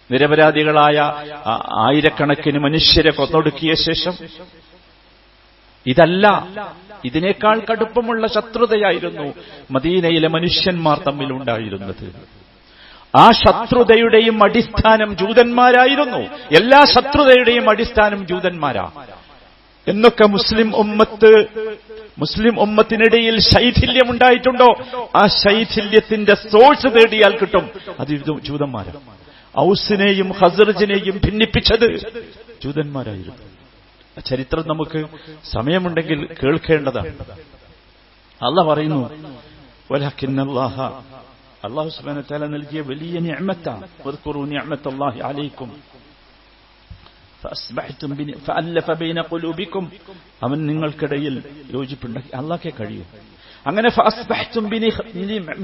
നിരപരാധികളായ ആയിരക്കണക്കിന് മനുഷ്യരെ കൊന്നൊടുക്കിയ ശേഷം ഇതല്ല, ഇതിനേക്കാൾ കടുപ്പമുള്ള ശത്രുതയായിരുന്നു മദീനയിലെ മനുഷ്യന്മാർ തമ്മിലുണ്ടായിരുന്നത്. ആ ശത്രുതയുടെയും അടിസ്ഥാനം ജൂതന്മാരായിരുന്നു. എല്ലാ ശത്രുതയുടെയും അടിസ്ഥാനം ജൂതന്മാരാ. എന്നൊക്കെ മുസ്ലിം ഉമ്മത്തിനിടയിൽ ശൈഥില്യമുണ്ടായിട്ടുണ്ടോ, ആ ശൈഥില്യത്തിന്റെ സോഴ്സ് തേടിയാൽ കിട്ടും. അത് ജൂതന്മാരാണ്. ഔസിനെയും ഖസ്റജിനെയും ഭിന്നിപ്പിച്ചത് ജൂതന്മാരായിരുന്നു. ചരിത്രം നമുക്ക് സമയമുണ്ടെങ്കിൽ കേൾക്കേണ്ടതാണ്. അല്ലാഹ് പറയുന്നു, വലകിന്നല്ലാഹ, അല്ലാഹു സുബ്ഹാനഹു വ തആല നൽകിയ വലിയ നിഅമത്താണ്. വദ്കുറൂ നിഅമത്തല്ലാഹി അലൈക്കും ഫഅസ്ബഹ്തും ഫഅല്ലഫ ബൈന ഖുലൂബിക്കും, അവൻ നിങ്ങൾക്കിടയിൽ യോജിപ്പുണ്ടാക്കി. അല്ലാഹ്ക്കേ കഴിയൂ. അങ്ങനെ ഫഅസ്ബഹ്തും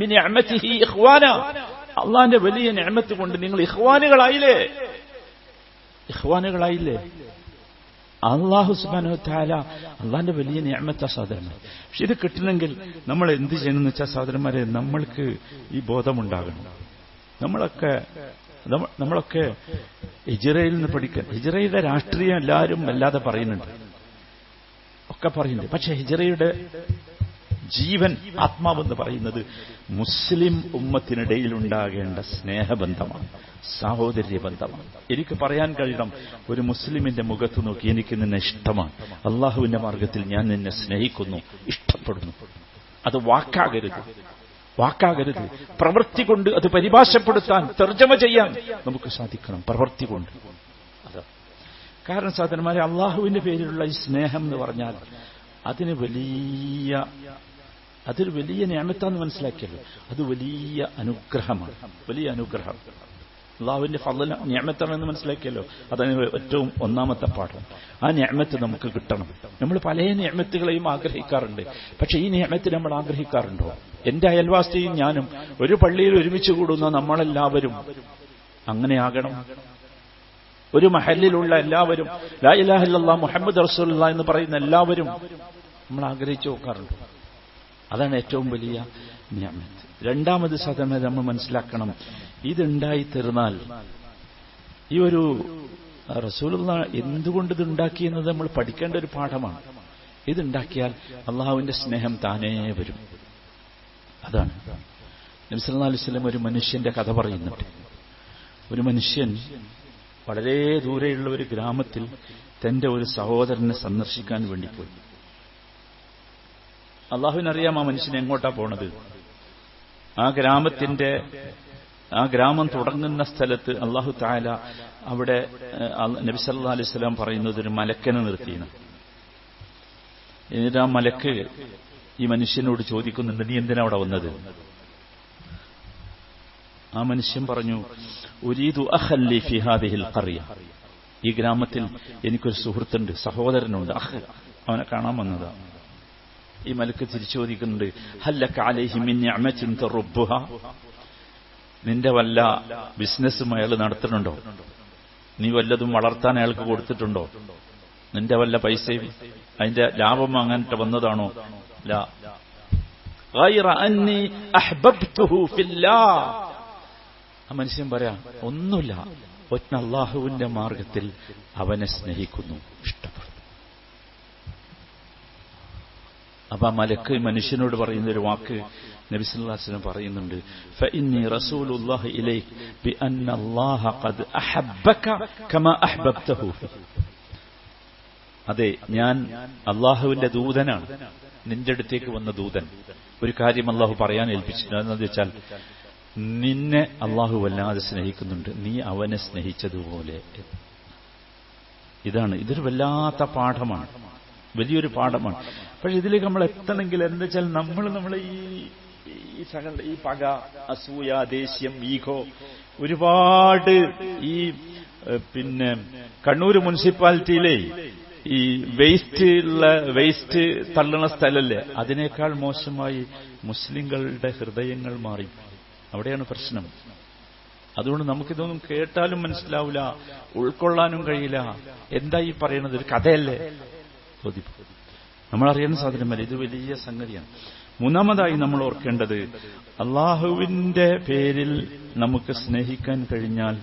ബിനിഅമതിഹി ഇഖ്വാന, അല്ലാഹുവിന്റെ വലിയ നിഅമത്ത് കൊണ്ട് നിങ്ങൾ ഇഖ്വാനുകളായില്ലേ. അല്ലാഹു സുബ്ഹാനഹു വ തആല അല്ലാഹുവിന്റെ വലിയ നിഅമത്താ സഹോദരന്മാരെ. പക്ഷെ ഇത് കിട്ടണമെങ്കിൽ നമ്മൾ എന്ത് ചെയ്യണമെന്ന് വെച്ചാൽ സഹോദരന്മാരെ, നമ്മൾക്ക് ഈ ബോധമുണ്ടാകണം. നമ്മളൊക്കെ ഹിജ്റയിൽ നിന്ന് പഠിക്കാൻ, ഹിജ്റയുടെ രാഷ്ട്രീയം എല്ലാവരും വല്ലാതെ പറയുന്നുണ്ട്, ഒക്കെ പറയുന്നുണ്ട്. പക്ഷെ ഹിജ്റയുടെ ജീവൻ, ആത്മാവെന്ന് പറയുന്നത് മുസ്ലിം ഉമ്മത്തിനിടയിൽ ഉണ്ടാകേണ്ട സ്നേഹബന്ധമാണ്, സാഹോദര്യ ബന്ധമാണ്. എനിക്ക് പറയാൻ കഴിയണം, ഒരു മുസ്ലിമിന്റെ മുഖത്ത് നോക്കി എനിക്ക് നിന്നെ ഇഷ്ടമാണ്, അള്ളാഹുവിന്റെ മാർഗത്തിൽ ഞാൻ നിന്നെ സ്നേഹിക്കുന്നു, ഇഷ്ടപ്പെടുന്നു. അത് വാക്കാകരുത്, പ്രവൃത്തി കൊണ്ട് അത് പരിഭാഷപ്പെടുത്താൻ, തർജ്ജമ ചെയ്യാൻ നമുക്ക് സാധിക്കണം, പ്രവൃത്തി കൊണ്ട്. കാരണം സഹോദരന്മാരെ, അള്ളാഹുവിന്റെ പേരിലുള്ള ഈ സ്നേഹം എന്ന് പറഞ്ഞാൽ അതൊരു വലിയ നിഅമത്താന്ന് മനസ്സിലാക്കിയല്ലോ. അത് വലിയ അനുഗ്രഹമാണ്, വലിയ അനുഗ്രഹം. അള്ളാഹുവിന്റെ ഫള് നിഅമത്താണെന്ന് മനസ്സിലാക്കിയല്ലോ. അതാണ് ഏറ്റവും ഒന്നാമത്തെ പാഠം. ആ നിഅമത്ത് നമുക്ക് കിട്ടണം. നമ്മൾ പല നിഅമത്തുകളെയും ആഗ്രഹിക്കാറുണ്ട്, പക്ഷെ ഈ നിഅമത്ത് നമ്മൾ ആഗ്രഹിക്കാറുണ്ടോ? എന്റെ അയൽവാസിയും ഞാനും ഒരു പള്ളിയിൽ ഒരുമിച്ച് കൂടുന്ന നമ്മളെല്ലാവരും അങ്ങനെയാകണം. ഒരു മഹല്ലിലുള്ള എല്ലാവരും ലാ ഇലാഹ ഇല്ലല്ലാഹ് മുഹമ്മദ് റസൂലുള്ളാഹ് എന്ന് പറയുന്ന എല്ലാവരും നമ്മൾ ആഗ്രഹിച്ചു നോക്കാറുണ്ട്. അതാണ് ഏറ്റവും വലിയ നിഅമത്ത്. രണ്ടാമത് സാധാരണ നമ്മൾ മനസ്സിലാക്കണം, ഇതുണ്ടായി തീർന്നാൽ, ഈ ഒരു റസൂലുള്ളാഹ് എന്തുകൊണ്ട് ഇതുണ്ടാക്കിയെന്നത് നമ്മൾ പഠിക്കേണ്ട ഒരു പാഠമാണ്. ഇതുണ്ടാക്കിയാൽ അള്ളാഹുവിന്റെ സ്നേഹം താനേ വരും. അതാണ് നബി സല്ലല്ലാഹു അലൈഹി വസല്ലം ഒരു മനുഷ്യന്റെ കഥ പറയുന്നുണ്ട്. ഒരു മനുഷ്യൻ വളരെ ദൂരെയുള്ള ഒരു ഗ്രാമത്തിൽ തന്റെ ഒരു സഹോദരനെ സന്ദർശിക്കാൻ വേണ്ടി പോയി. അള്ളാഹുവിനറിയാം ആ മനുഷ്യൻ എങ്ങോട്ടാ പോണത്. ആ ഗ്രാമം തുടങ്ങുന്ന സ്ഥലത്ത് അള്ളാഹു തആല അവിടെ നബി സല്ലല്ലാഹു അലൈഹി വസല്ലം പറയുന്നത് ഒരു മലക്കനെ നിർത്തിയാണ്. എന്നിട്ട് ആ മലക്ക് ഈ മനുഷ്യനോട് ചോദിക്കുന്നുണ്ട്, നീ എന്തിനാ അവിടെ വന്നത്? ആ മനുഷ്യൻ പറഞ്ഞു, ഉരീദു അഖല്ലി ഫി ഹാദിഹിൽ ഖറിയ, ഈ ഗ്രാമത്തിൽ എനിക്കൊരു സുഹൃത്തുണ്ട്, സഹോദരനുണ്ട്, അവനെ കാണാൻ വന്നതാ. ഈ മലക്ക് തിരിച്ചു ചോദിക്കുന്നുണ്ട്, ഹല്ലക അലൈഹി മിൻ നിഅമത്തിൻ തറുബ്ബുഹ, നിന്റെ വല്ല ബിസിനസ്സും അയാൾ നടത്തുന്നുണ്ടോ? നീ വല്ലതും വളർത്താൻ അയാൾക്ക് കൊടുത്തിട്ടുണ്ടോ? നിന്റെ വല്ല പൈസയും അതിന്റെ ലാഭം വാങ്ങാനിട്ട് വന്നതാണോ? ലാ, ഗൈറ അന്നി അഹ്ബബ്തുഹു ഫില്ലാഹ്. ആ മനുഷ്യൻ പറയാ, ഒന്നുമില്ല, ഒറ്റ അള്ളാഹുവിന്റെ മാർഗത്തിൽ അവനെ സ്നേഹിക്കുന്നു, ഇഷ്ടപ്പെടുന്നു. അപ്പൊ ആ മലക്ക് മനുഷ്യനോട് പറയുന്ന ഒരു വാക്ക് നബി സല്ലല്ലാഹു അലൈഹി വസല്ലം പറയുന്നുണ്ട്, ഫഇന്നി റസൂലുള്ളാഹി ഇലൈക ബിഅന്ന അല്ലാഹ ഖദ് അഹബ്ബക കമാ അഹ്ബബ്തഹു. അതെ, ഞാൻ അള്ളാഹുവിന്റെ ദൂതനാണ്, നിന്റെ അടുത്തേക്ക് വന്ന ദൂതൻ. ഒരു കാര്യം അള്ളാഹു പറയാൻ ഏൽപ്പിച്ചിട്ടുണ്ട്, അതെന്ന് വെച്ചാൽ നിന്നെ അള്ളാഹു വല്ലാതെ സ്നേഹിക്കുന്നുണ്ട്, നീ അവനെ സ്നേഹിച്ചതുപോലെ. ഇതൊരു വല്ലാത്ത പാഠമാണ്, വലിയൊരു പാഠമാണ്. പക്ഷെ ഇതിലേക്ക് നമ്മൾ എത്തണമെങ്കിൽ എന്താ വെച്ചാൽ നമ്മളെ ഈ പക, അസൂയ, ദേഷ്യം, ഈഗോ, ഒരുപാട് ഈ കണ്ണൂർ മുനിസിപ്പാലിറ്റിയിലെ ഈ വേസ്റ്റ് തള്ളുന്ന സ്ഥലല്ലേ, അതിനേക്കാൾ മോശമായി മുസ്ലിങ്ങളുടെ ഹൃദയങ്ങൾ മാറി. അവിടെയാണ് പ്രശ്നം. അതുകൊണ്ട് നമുക്കിതൊന്നും കേട്ടാലും മനസ്സിലാവില്ല, ഉൾക്കൊള്ളാനും കഴിയില്ല. എന്താ ഈ പറയണത്? ഒരു കഥയല്ലേ? നമ്മളറിയുന്ന സാധനമല്ല, ഇത് വലിയ സംഗതിയാണ്. മൂന്നാമതായി നമ്മൾ ഓർക്കേണ്ടത്, അള്ളാഹുവിന്റെ പേരിൽ നമുക്ക് സ്നേഹിക്കാൻ കഴിഞ്ഞാൽ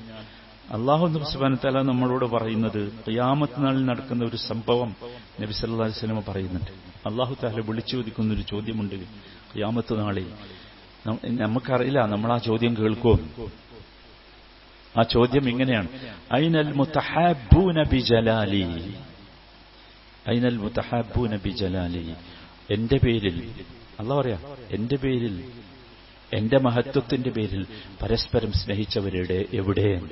അള്ളാഹു സുബ്ഹാനഹു വ തആല നമ്മളോട് പറയുന്നത്, ഖിയാമത്ത് നാളിൽ നടക്കുന്ന ഒരു സംഭവം നബി സല്ലല്ലാഹു അലൈഹി വസല്ലം പറയുന്നുണ്ട്. അള്ളാഹു തആല വിളിച്ചു ചോദിക്കുന്ന ഒരു ചോദ്യമുണ്ട് ഖിയാമത്ത് നാളിൽ. നമുക്കറിയില്ല നമ്മൾ ആ ചോദ്യം കേൾക്കുമോ. ആ ചോദ്യം ഇങ്ങനെയാണ്, ഐനൽ മുതഹബ്ബൂന ബിജലാലി, ഐനൽ മുതഹബ്ബൂന ബിജലാലി. എന്റെ പേരിൽ, അല്ലാഹു പറയാ, എന്റെ പേരിൽ, എന്റെ മഹത്വത്തിന്റെ പേരിൽ പരസ്പരം സ്നേഹിച്ചവരുടെ എവിടെയാണ്?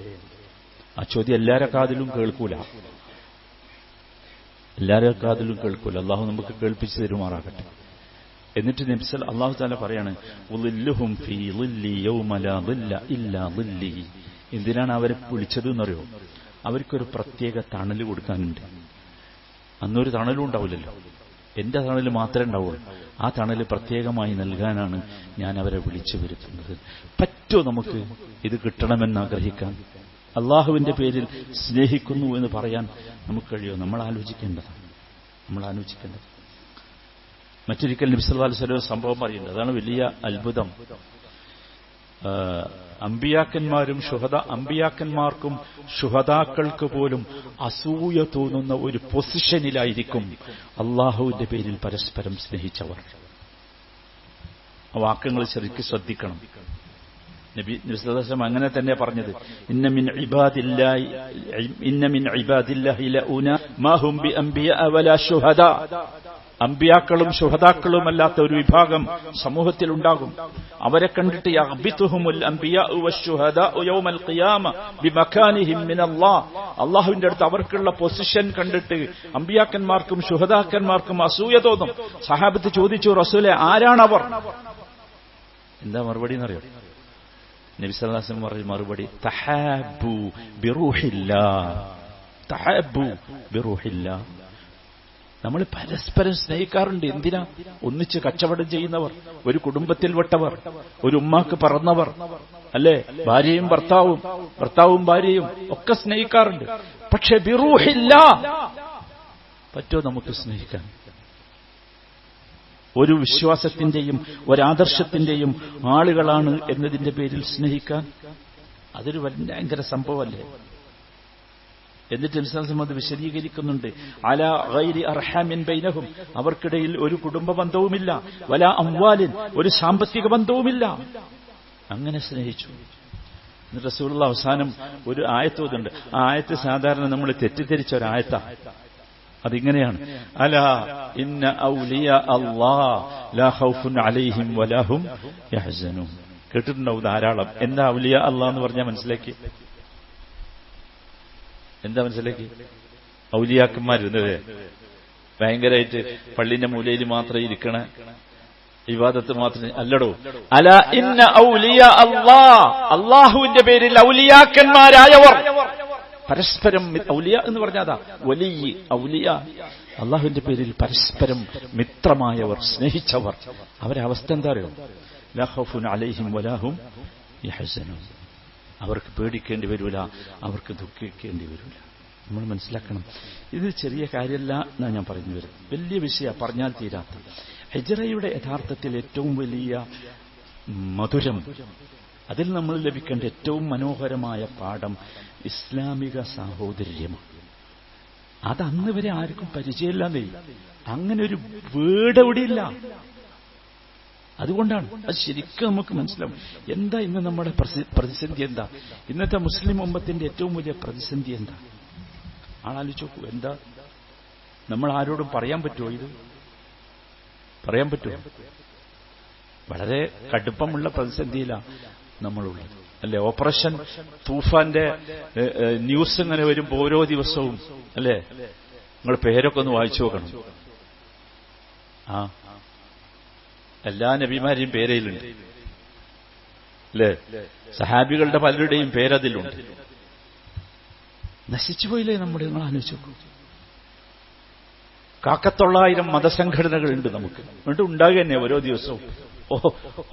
ആ ചോദ്യം എല്ലാവരുടെ കാതിലും കേൾക്കൂല, എല്ലാവരുടെ കാതിലും കേൾക്കൂല. അള്ളാഹു നമുക്ക് കേൾപ്പിച്ചു തരുമാറാകട്ടെ. എന്നിട്ട് നബി അള്ളാഹു തആല പറയാണ്, ഉളില്ലുഹും ഫീ ളില്ലി യൗമ ലാ ളില്ല ഇല്ലാ ളില്ലി. എന്തിനാണ് അവരെ വിളിച്ചത് എന്നറിയോ? അവർക്കൊരു പ്രത്യേക തണൽ കൊടുക്കാനുണ്ട്. അന്നൊരു തണലും ഉണ്ടാവില്ലല്ലോ, എന്റെ തണൽ മാത്രമേ ഉണ്ടാവുള്ളൂ. ആ തണൽ പ്രത്യേകമായി നൽകാനാണ് ഞാൻ അവരെ വിളിച്ചു വരുത്തുന്നത്. പറ്റോ നമുക്ക് ഇത് കിട്ടണമെന്ന് ആഗ്രഹിക്കാൻ? അള്ളാഹുവിന്റെ പേരിൽ സ്നേഹിക്കുന്നു എന്ന് പറയാൻ നമുക്ക് കഴിയുമോ? നമ്മൾ ആലോചിക്കേണ്ടതാണ്, നമ്മൾ ആലോചിക്കേണ്ടത്. മറ്റൊരിക്കൽ നബി സല്ലല്ലാഹു അലൈഹി വസല്ലം സംഭവം പറയുന്നത്, അതാണ് വലിയ അത്ഭുതം. അമ്പിയാക്കന്മാർക്കും ശുഹദാക്കൾക്ക് പോലും അസൂയ തോന്നുന്ന ഒരു പൊസിഷനിലായിരിക്കും അള്ളാഹുവിന്റെ പേരിൽ പരസ്പരം സ്നേഹിച്ചവർ. ആ വാക്കുകൾ ശരിക്കും ശ്രദ്ധിക്കണം. നബി സല്ലല്ലാഹു അലൈഹി വസല്ലം അങ്ങനെ തന്നെ പറഞ്ഞത്, ഇന്ന മിൻ ഇബാദില്ലാഹി ലഉനാ മാ ഹും ബിഅംബിയാ വലാ ശുഹദാ. അമ്പിയാക്കളും ശുഹദാക്കളുമല്ലാത്ത ഒരു വിഭാഗം സമൂഹത്തിലുണ്ടാകും. അവരെ കണ്ടിട്ട് യഗ്ബിതുഹുമുൽ അംബിയാഉ വശുഹദാഉ യൗമൽ ഖിയാമ ബിമകാനിഹിം മിനല്ലാഹ്. അല്ലാഹുവിന്റെ അടുത്ത് അവർക്കുള്ള പൊസിഷൻ കണ്ടിട്ട് അമ്പിയാക്കന്മാർക്കും ശുഹദാക്കന്മാർക്കും അസൂയ തോന്നും. സഹാബത്ത് ചോദിച്ചു, റസൂലേ, ആരാണവർ? എന്താ മറുപടി എന്നറിയോ? നബി സല്ലല്ലാഹു അലൈഹി വസല്ലം പറഞ്ഞ മറുപടി, തഹബ്ബു ബിറൂഹില്ലാഹ്, തഹബ്ബു ബിറൂഹില്ലാഹ്. നമ്മൾ പരസ്പരം സ്നേഹിക്കാറുണ്ട്. എന്തിനാ? ഒന്നിച്ച് കച്ചവടം ചെയ്യുന്നവർ, ഒരു കുടുംബത്തിൽപ്പെട്ടവർ, ഒരു ഉമ്മാക്ക് പറന്നവർ, അല്ലേ? ഭാര്യയും ഭർത്താവും, ഭർത്താവും ഭാര്യയും ഒക്കെ സ്നേഹിക്കാറുണ്ട്. പക്ഷെ ബിറൂഹില്ലാഹ് പറ്റോ നമുക്ക് സ്നേഹിക്കാൻ? ഒരു വിശ്വാസത്തിന്റെയും ഒരാദർശത്തിന്റെയും ആളുകളാണ് എന്നതിന്റെ പേരിൽ സ്നേഹിക്കാൻ അതൊരു ഭയങ്കര സംഭവമല്ലേ? എന്നിട്ട് ഇസ്ലാം അത് വിശദീകരിക്കുന്നുണ്ട്. അലാ ഗൈരി അർഹാമിൻ ബൈനഹും, അവർക്കിടയിൽ ഒരു കുടുംബ ബന്ധവുമില്ല, വലാ അംവാലിൻ, ഒരു സാമ്പത്തിക ബന്ധവുമില്ല. അങ്ങനെ സ്നേഹിച്ചു. റസൂലുള്ളാഹി അവസാനം ഒരു ആയത്ത് ഓതുന്നുണ്ട്. ആ ആയത്ത് സാധാരണ നമ്മൾ തെറ്റിദ്ധരിച്ച ഒരു ആയത്താണ്. അതിങ്ങനെയാണ്, അലാ ഇന്ന ഔലിയാ അല്ലാഹ് ലാ ഖൗഫുൻ അലൈഹിം വലാ ഹും യഹ്സനൂൻ. കേട്ടിട്ടുണ്ടാവും ധാരാളം. എന്താ ഔലിയാ അല്ലാഹ് എന്ന് പറഞ്ഞാൽ മനസ്സിലാക്കി? എന്താ മനസ്സിലാക്കി? ഔലിയാക്കന്മാരുന്നത് ഭയങ്കരമായിട്ട് പള്ളിന്റെ മൂലയിൽ മാത്രം ഇരിക്കണ ഇബാദത്ത് മാത്രം അല്ലടോ. അലാ ഇന്ന ഔലിയാ അല്ലാഹ്, അല്ലാഹുവിന്റെ പേരിൽ ഔലിയാക്കന്മാരായവർ. പരസ്പരം ഔലിയ എന്ന് പറഞ്ഞാതാ വലിയ ഔലിയ, അള്ളാഹുവിന്റെ പേരിൽ പരസ്പരം മിത്രമായവർ, സ്നേഹിച്ചവർ. അവരെ അവസ്ഥ എന്താ അറിയോ? ലാ ഖൗഫുൻ അലൈഹിം വലാ ഹും യഹ്സനൂൻ. അവർക്ക് പേടിക്കേണ്ടി വരില്ല, അവർക്ക് ദുഃഖിക്കേണ്ടി വരില്ല. നമ്മൾ മനസ്സിലാക്കണം, ഇത് ചെറിയ കാര്യമല്ല എന്നാണ് ഞാൻ പറഞ്ഞു വരുന്നത്. വലിയ വിഷയ, പറഞ്ഞാൽ തീരാത്ത. ഹിജ്റയുടെ യഥാർത്ഥത്തിൽ ഏറ്റവും വലിയ മധുരം, അതിൽ നമ്മൾ ലഭിക്കേണ്ട ഏറ്റവും മനോഹരമായ പാഠം ഇസ്ലാമിക സാഹോദര്യമാണ്. അത് അന്ന് വരെ ആർക്കും പരിചയമില്ലാന്നേ. അങ്ങനെ ഒരു വീട് എവിടെയില്ല. അതുകൊണ്ടാണ് അത് ശരിക്കും നമുക്ക് മനസ്സിലാവും. എന്താ ഇന്ന് നമ്മുടെ പ്രതിസന്ധി? എന്താ ഇന്നത്തെ മുസ്ലിം ഉമ്മത്തിന്റെ ഏറ്റവും വലിയ പ്രതിസന്ധി? എന്താ ആളാലോചിച്ച് നോക്കൂ. എന്താ? നമ്മൾ ആരോടും പറയാൻ പറ്റുമോ? ഇത് പറയാൻ പറ്റുമോ? വളരെ കടുപ്പമുള്ള പ്രതിസന്ധിയിലാണ് നമ്മളുള്ളത്, അല്ലെ? ഓപ്പറേഷൻ തൂഫാന്റെ ന്യൂസ് ഇങ്ങനെ വരുമ്പോ ഓരോ ദിവസവും, അല്ലേ? നിങ്ങൾ പേരൊക്കെ ഒന്ന് വായിച്ചു നോക്കണം. എല്ലാ നബിമാരെയും പേരയിലുണ്ട്, അല്ലേ? സഹാബികളുടെ പലരുടെയും പേരതിലുണ്ട്. നശിച്ചുപോയില്ലേ നമ്മുടെ? നിങ്ങൾ ആലോചിച്ച് നോക്കൂ. 1,900 മതസംഘടനകളുണ്ട് നമുക്ക്. എന്നിട്ട് ഉണ്ടാകുക തന്നെ ഓരോ ദിവസവും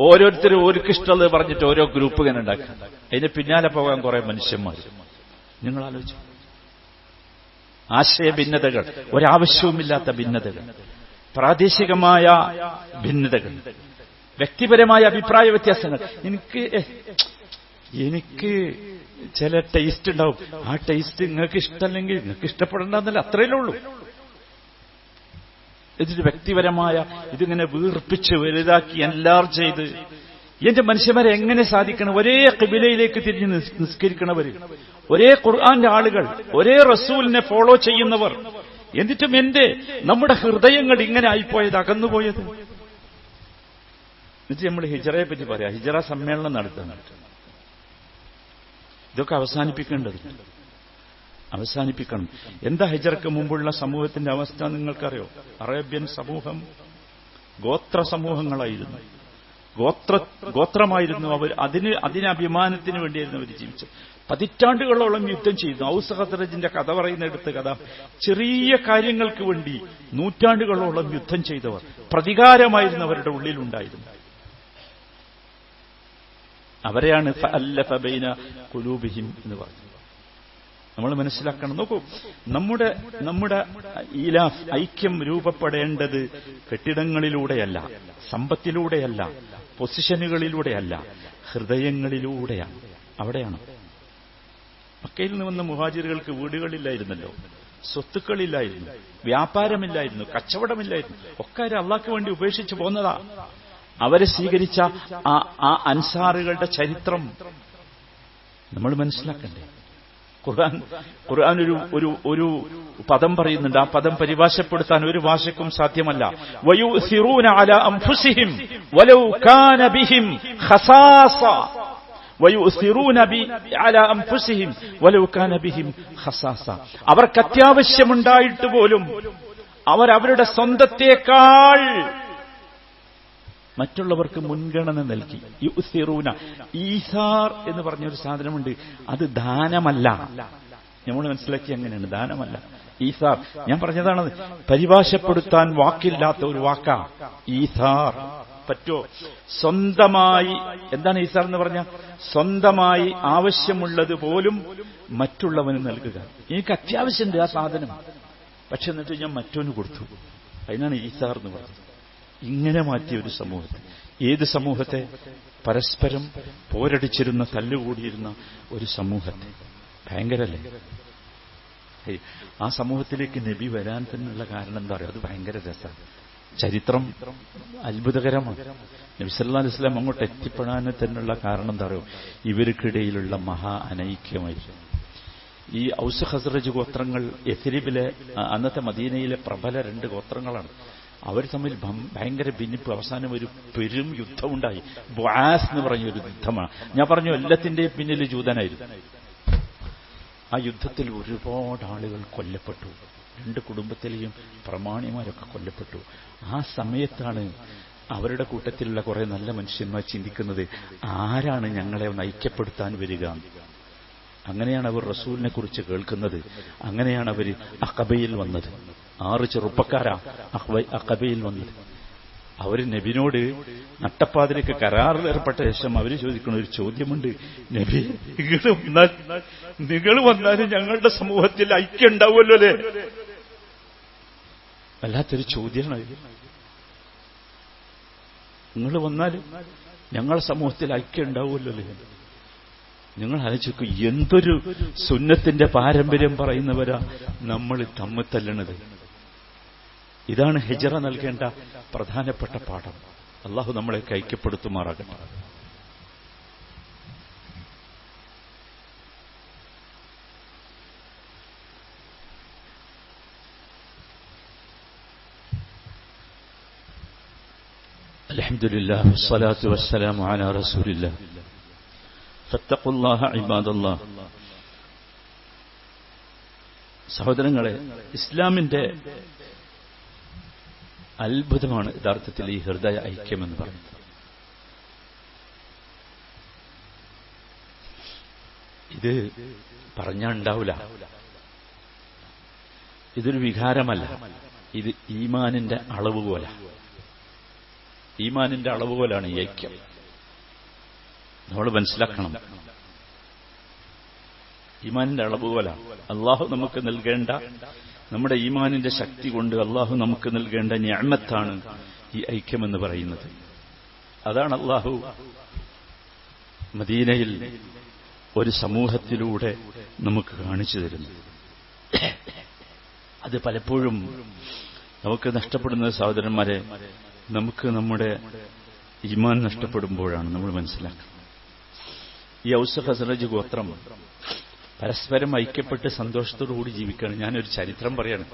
ഓരോരുത്തരും ഓർക്കിഷ്ടമുള്ളത് പറഞ്ഞിട്ട് ഓരോ ഗ്രൂപ്പ് ഇങ്ങനെ ഉണ്ടാക്കുക. അതിന് പിന്നാലെ പോകാൻ കുറെ മനുഷ്യന്മാർ. നിങ്ങൾ ആലോചിച്ചു. ആശയ ഭിന്നതകൾ, ഒരാവശ്യവുമില്ലാത്ത ഭിന്നതകൾ. പ്രാദേശികമായ ഭിന്നതകൾ, വ്യക്തിപരമായ അഭിപ്രായ വ്യത്യാസങ്ങൾ. എനിക്ക് ചില ടേസ്റ്റ് ഉണ്ടാവും, ആ ടേസ്റ്റ് നിങ്ങൾക്ക് ഇഷ്ടമല്ലെങ്കിൽ നിങ്ങൾക്ക് ഇഷ്ടപ്പെടണ്ടെന്നല്ല, അത്രയല്ലേ ഉള്ളൂ. ഇതിന് വ്യക്തിപരമായ ഇതിങ്ങനെ വീർപ്പിച്ച് വലുതാക്കി എല്ലാവരും ചെയ്ത് എന്റെ മനുഷ്യന്മാരെ എങ്ങനെ സാധിക്കണം? ഒരേ ഖിബിലയിലേക്ക് തിരിഞ്ഞ് നിസ്കരിക്കണവർ, ഒരേ ഖുർആന്റെ ആളുകൾ, ഒരേ റസൂലിനെ ഫോളോ ചെയ്യുന്നവർ, എന്നിട്ടും നമ്മുടെ ഹൃദയങ്ങൾ ഇങ്ങനെ ആയിപ്പോയത്, അകന്നുപോയത്. എന്നിട്ട് നമ്മൾ ഹിജറയെ പറ്റി പറയാം, ഹിജറ സമ്മേളനം നടത്തുന്നുണ്ട്. ഇതൊക്കെ അവസാനിപ്പിക്കണം. എന്താ ഹിജറക്ക് മുമ്പുള്ള സമൂഹത്തിന്റെ അവസ്ഥ നിങ്ങൾക്കറിയോ? അറേബ്യൻ സമൂഹം ഗോത്ര സമൂഹങ്ങളായിരുന്നു, ഗോത്രമായിരുന്നു അവർ. അതിന് അഭിമാനത്തിന് വേണ്ടിയായിരുന്നു അവർ ജീവിച്ചത്. പതിറ്റാണ്ടുകളോളം യുദ്ധം ചെയ്തു. ഔസ് ഖസ്റജിന്റെ കഥ പറയുന്നിടത്ത് കഥ, ചെറിയ കാര്യങ്ങൾക്ക് വേണ്ടി നൂറ്റാണ്ടുകളോളം യുദ്ധം ചെയ്തവർ, പ്രതികാരമായിരുന്നു അവരുടെ ഉള്ളിലുണ്ടായിരുന്നു. അവരെയാണ് ഫഅല്ലഫ ബൈന ഖുലൂബിഹിം എന്ന് പറഞ്ഞത്. നമ്മൾ മനസ്സിലാക്കണം. നോക്കൂ, നമ്മുടെ ഈലാഫ്, ഐക്യം രൂപപ്പെടേണ്ടത് കെട്ടിടങ്ങളിലൂടെയല്ല, സമ്പത്തിലൂടെയല്ല, പൊസിഷനുകളിലൂടെയല്ല, ഹൃദയങ്ങളിലൂടെയാണ്. അവിടെയാണ്. മക്കയിൽ നിന്ന് വന്ന മുഹാജിറുകൾക്ക് വീടുകളില്ലായിരുന്നല്ലോ, സ്വത്തുക്കളില്ലായിരുന്നു, വ്യാപാരമില്ലായിരുന്നു, കച്ചവടമില്ലായിരുന്നു. ഒക്കെ അള്ളാഹ്ക്ക് വേണ്ടി ഉപേക്ഷിച്ചു പോന്നതാ. അവരെ സ്വീകരിച്ച ആ അൻസാറുകളുടെ ചരിത്രം നമ്മൾ മനസ്സിലാക്കണ്ടേ? ഖുർആൻ ഒരു പദം പറയുന്നുണ്ട്. ആ പദം പരിഭാഷപ്പെടുത്താൻ ഒരു ഭാഷയ്ക്കും സാധ്യമല്ല. വയുസിറൂന അലാ അൻഫുസിഹിം വലൗ കാന ബിഹിം ഖസാസ. വയുസിറൂന അലാ അൻഫുസിഹിം വലൗ കാന ബിഹിം ഖസാസ. അവർക്ക് അത്യാവശ്യമുണ്ടായിട്ട് പോലും അവരുടെ സ്വന്തത്തേക്കാൾ മറ്റുള്ളവർക്ക് മുൻഗണന നൽകി. യുസിറൂന, ഈസാർ എന്ന് പറഞ്ഞൊരു സാധനമുണ്ട്. അത് ദാനമല്ല. നമ്മൾ മനസ്സിലാക്കി അങ്ങനെയാണ്, ദാനമല്ല. ഈസാർ ഞാൻ പറഞ്ഞതാണത്. പരിഭാഷപ്പെടുത്താൻ വാക്കില്ലാത്ത ഒരു വാക്കാ ഈസാർ. പറ്റോ? സ്വന്തമായി, എന്താണ് ഈസാർ എന്ന് പറഞ്ഞാൽ? സ്വന്തമായി ആവശ്യമുള്ളത് പോലും മറ്റുള്ളവന് നൽകുക. എനിക്ക് അത്യാവശ്യമുണ്ട് ആ സാധനം, പക്ഷെ എന്നിട്ട് ഞാൻ മറ്റോന് കൊടുത്തു. അതിനാണ് ഈസാർ എന്ന് പറഞ്ഞത്. ഇങ്ങനെ മാറ്റിയ ഒരു സമൂഹത്തെ, ഏത് സമൂഹത്തെ? പരസ്പരം പോരടിച്ചിരുന്ന, തല്ലുകൂടിയിരുന്ന ഒരു സമൂഹത്തെ. ഭയങ്കരല്ലേ? ആ സമൂഹത്തിലേക്ക് നബി വരാൻ തന്നെയുള്ള കാരണം എന്താ പറയുക? അത് ഭയങ്കര രസമാണ്. ചരിത്രം അത്ഭുതകരമാണ്. നബി സല്ലല്ലാഹു അലൈഹി വസല്ലം അങ്ങോട്ട് എത്തിപ്പെടാൻ തന്നെയുള്ള കാരണം എന്താ പറയുക? ഇവർക്കിടയിലുള്ള മഹാ അനൈക്യമായിരുന്നു. ഈ ഔസ് ഖസ്റജ് ഗോത്രങ്ങൾ യസ്രിബിലെ, അന്നത്തെ മദീനയിലെ പ്രബല 2 ഗോത്രങ്ങളാണ്. അവർ തമ്മിൽ ഭയങ്കര ഭിന്നിപ്പ്. അവസാനം ഒരു പെരും യുദ്ധമുണ്ടായി. ബുആസ് എന്ന് പറഞ്ഞൊരു യുദ്ധമാണ്. ഞാൻ പറഞ്ഞു എല്ലാത്തിന്റെയും പിന്നിൽ ജൂതനായിരുന്നു. ആ യുദ്ധത്തിൽ ഒരുപാട് ആളുകൾ കൊല്ലപ്പെട്ടു. 2 കുടുംബത്തിലെയും പ്രമാണിമാരൊക്കെ കൊല്ലപ്പെട്ടു. ആ സമയത്താണ് അവരുടെ കൂട്ടത്തിലുള്ള കുറെ നല്ല മനുഷ്യന്മാർ ചിന്തിക്കുന്നത്, ആരാണ് ഞങ്ങളെ ഒന്ന് ഐക്യപ്പെടുത്താൻ വരിക? അങ്ങനെയാണ് അവർ റസൂലിനെ കുറിച്ച് കേൾക്കുന്നത്. അങ്ങനെയാണ് അവർ അഖബയിൽ വന്നത്. 6 ചെറുപ്പക്കാരാ അഖബയിൽ വന്നത്. അവർ നബിനോട് നട്ടപ്പാതിലേക്ക് കരാറിൽ ഏർപ്പെട്ട ശേഷം അവർ ചോദിക്കുന്ന ഒരു ചോദ്യമുണ്ട്. നബി, നിങ്ങൾ വന്നാലും ഞങ്ങളുടെ സമൂഹത്തിൽ ഐക്യം ഉണ്ടാവുമല്ലോ അല്ലേ? വല്ലാത്തൊരു ചോദ്യമാണ്. നിങ്ങൾ വന്നാലും ഞങ്ങളുടെ സമൂഹത്തിൽ ഐക്യം ഉണ്ടാവുമല്ലോ അല്ലേ? നിങ്ങൾ ആലോചിക്കും, എന്തൊരു സുന്നത്തിന്റെ പാരമ്പര്യം പറയുന്നവരാ നമ്മൾ തമ്മിൽ തല്ലണത്. ഇതാണ് ഹിജറ നൽകേണ്ട പ്രധാനപ്പെട്ട പാഠം. അള്ളാഹു നമ്മളെ ഐക്യപ്പെടുത്തുമാറാകട്ടെ. അൽഹംദുലില്ലാഹി വസ്സലാത്തു വസ്സലാമു അലാ റസൂലില്ലാഹ്. ഫത്തഖുല്ലാഹ ഇബാദല്ലാഹ്. സഹോദരങ്ങളെ, ഇസ്ലാമിന്റെ അത്ഭുതമാണ് യഥാർത്ഥത്തിൽ ഈ ഹൃദയ ഐക്യമെന്ന് പറയുന്നത്. ഇത് പറഞ്ഞാൽ ഉണ്ടാവില്ല. ഇതൊരു വികാരമല്ല, ഇത് ഈമാനിന്റെ അളവുകോല. ഈമാനിന്റെ അളവുകോലാണ് ഈ ഐക്യം. നമ്മൾ മനസ്സിലാക്കണം. ഈമാനിന്റെ അളവുകോല അള്ളാഹു നമുക്ക് നൽകേണ്ട നമ്മുടെ ഈമാനിന്റെ ശക്തി കൊണ്ട് അള്ളാഹു നമുക്ക് നൽകേണ്ട നിഅമത്താണ് ഈ ഐക്യമെന്ന് പറയുന്നത്. അതാണ് അള്ളാഹു മദീനയിൽ ഒരു സമൂഹത്തിലൂടെ നമുക്ക് കാണിച്ചു തരുന്നത്. അത് പലപ്പോഴും നമുക്ക് നഷ്ടപ്പെടുന്ന സഹോദരന്മാരെ, നമുക്ക് നമ്മുടെ ഈമാൻ നഷ്ടപ്പെടുമ്പോഴാണ് നമ്മൾ മനസ്സിലാക്കുന്നത്. ഈ ഔസ് ഖസ്റജ് ഗോത്രം പരസ്പരം ഐക്യപ്പെട്ട് സന്തോഷത്തോടുകൂടി ജീവിക്കുകയാണ്. ഞാനൊരു ചരിത്രം പറയാണ്.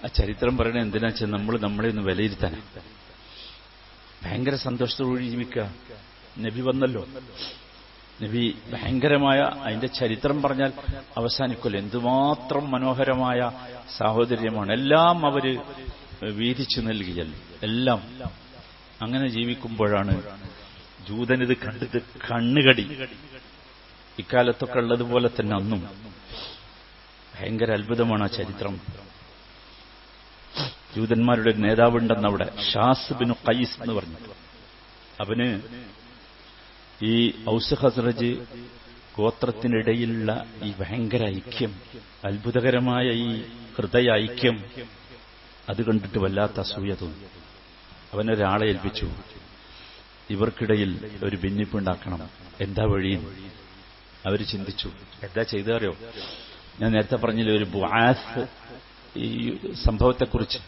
ആ ചരിത്രം പറയണത് എന്തിനാ വെച്ചാൽ നമ്മളെ ഒന്ന് വിലയിരുത്താൻ. ഭയങ്കര സന്തോഷത്തോടുകൂടി ജീവിക്കുക. നബി വന്നല്ലോ, നബി ഭയങ്കരമായ അതിന്റെ ചരിത്രം പറഞ്ഞാൽ അവസാനിക്കുമല്ലോ. എന്തുമാത്രം മനോഹരമായ സാഹോദര്യമാണ്. എല്ലാം അവര് വീതിച്ചു നൽകിയല്ലോ. എല്ലാം അങ്ങനെ ജീവിക്കുമ്പോഴാണ് ജൂതനിത് കണ്ടിട്ട് കണ്ണുകടി. ഇക്കാലത്തൊക്കെ ഉള്ളതുപോലെ തന്നെ അന്നും ഭയങ്കര അത്ഭുതമാണ് ആ ചരിത്രം. ജൂതന്മാരുടെ ഒരു നേതാവുണ്ടെന്ന് അവിടെ, ഷാസ് ബിനു ഖൈസ് എന്ന് പറഞ്ഞു. അവന് ഈ ഔസ് ഖസ്റജ് ഗോത്രത്തിനിടയിലുള്ള ഈ ഭയങ്കര ഐക്യം, അത്ഭുതകരമായ ഈ ഹൃദയ ഐക്യം, അത് കണ്ടിട്ട് വല്ലാത്ത അസൂയ തോന്നി. അവനൊരാളെ ഏൽപ്പിച്ചു, ഇവർക്കിടയിൽ ഒരു ഭിന്നിപ്പുണ്ടാക്കണം, എന്താ വഴിയും. അവർ ചിന്തിച്ചു. എന്താ ചെയ്തറിയോ? ഞാൻ നേരത്തെ പറഞ്ഞില്ല, ഒരു ബുആസ്, ഈ സംഭവത്തെക്കുറിച്ച്.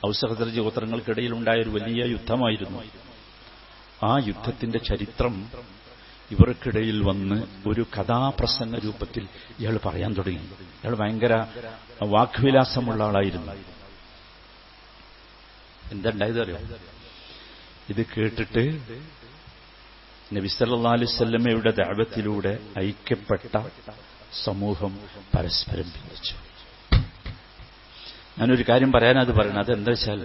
ഔസ് ഖസ്റജ് ഗോത്രങ്ങൾക്കിടയിൽ ഉണ്ടായ ഒരു വലിയ യുദ്ധമായിരുന്നു. ആ യുദ്ധത്തിന്റെ ചരിത്രം ഇവർക്കിടയിൽ വന്ന് ഒരു കഥാപ്രസംഗ രൂപത്തിൽ ഇയാൾ പറയാൻ തുടങ്ങി. ഇയാൾ ഭയങ്കര വാഗ്വിലാസമുള്ള ആളായിരുന്നു. എന്തുണ്ടായതറിയോ? ഇത് കേട്ടിട്ട് നബി സല്ലല്ലാഹു അലൈഹി വസല്ലമയുടെ ദഅവത്തിലൂടെ ഐക്യപ്പെട്ട സമൂഹം പരസ്പരം ഭിന്നിച്ചു. ഞാനൊരു കാര്യം പറയാനത് പറയണം. അതെന്താ വെച്ചാൽ,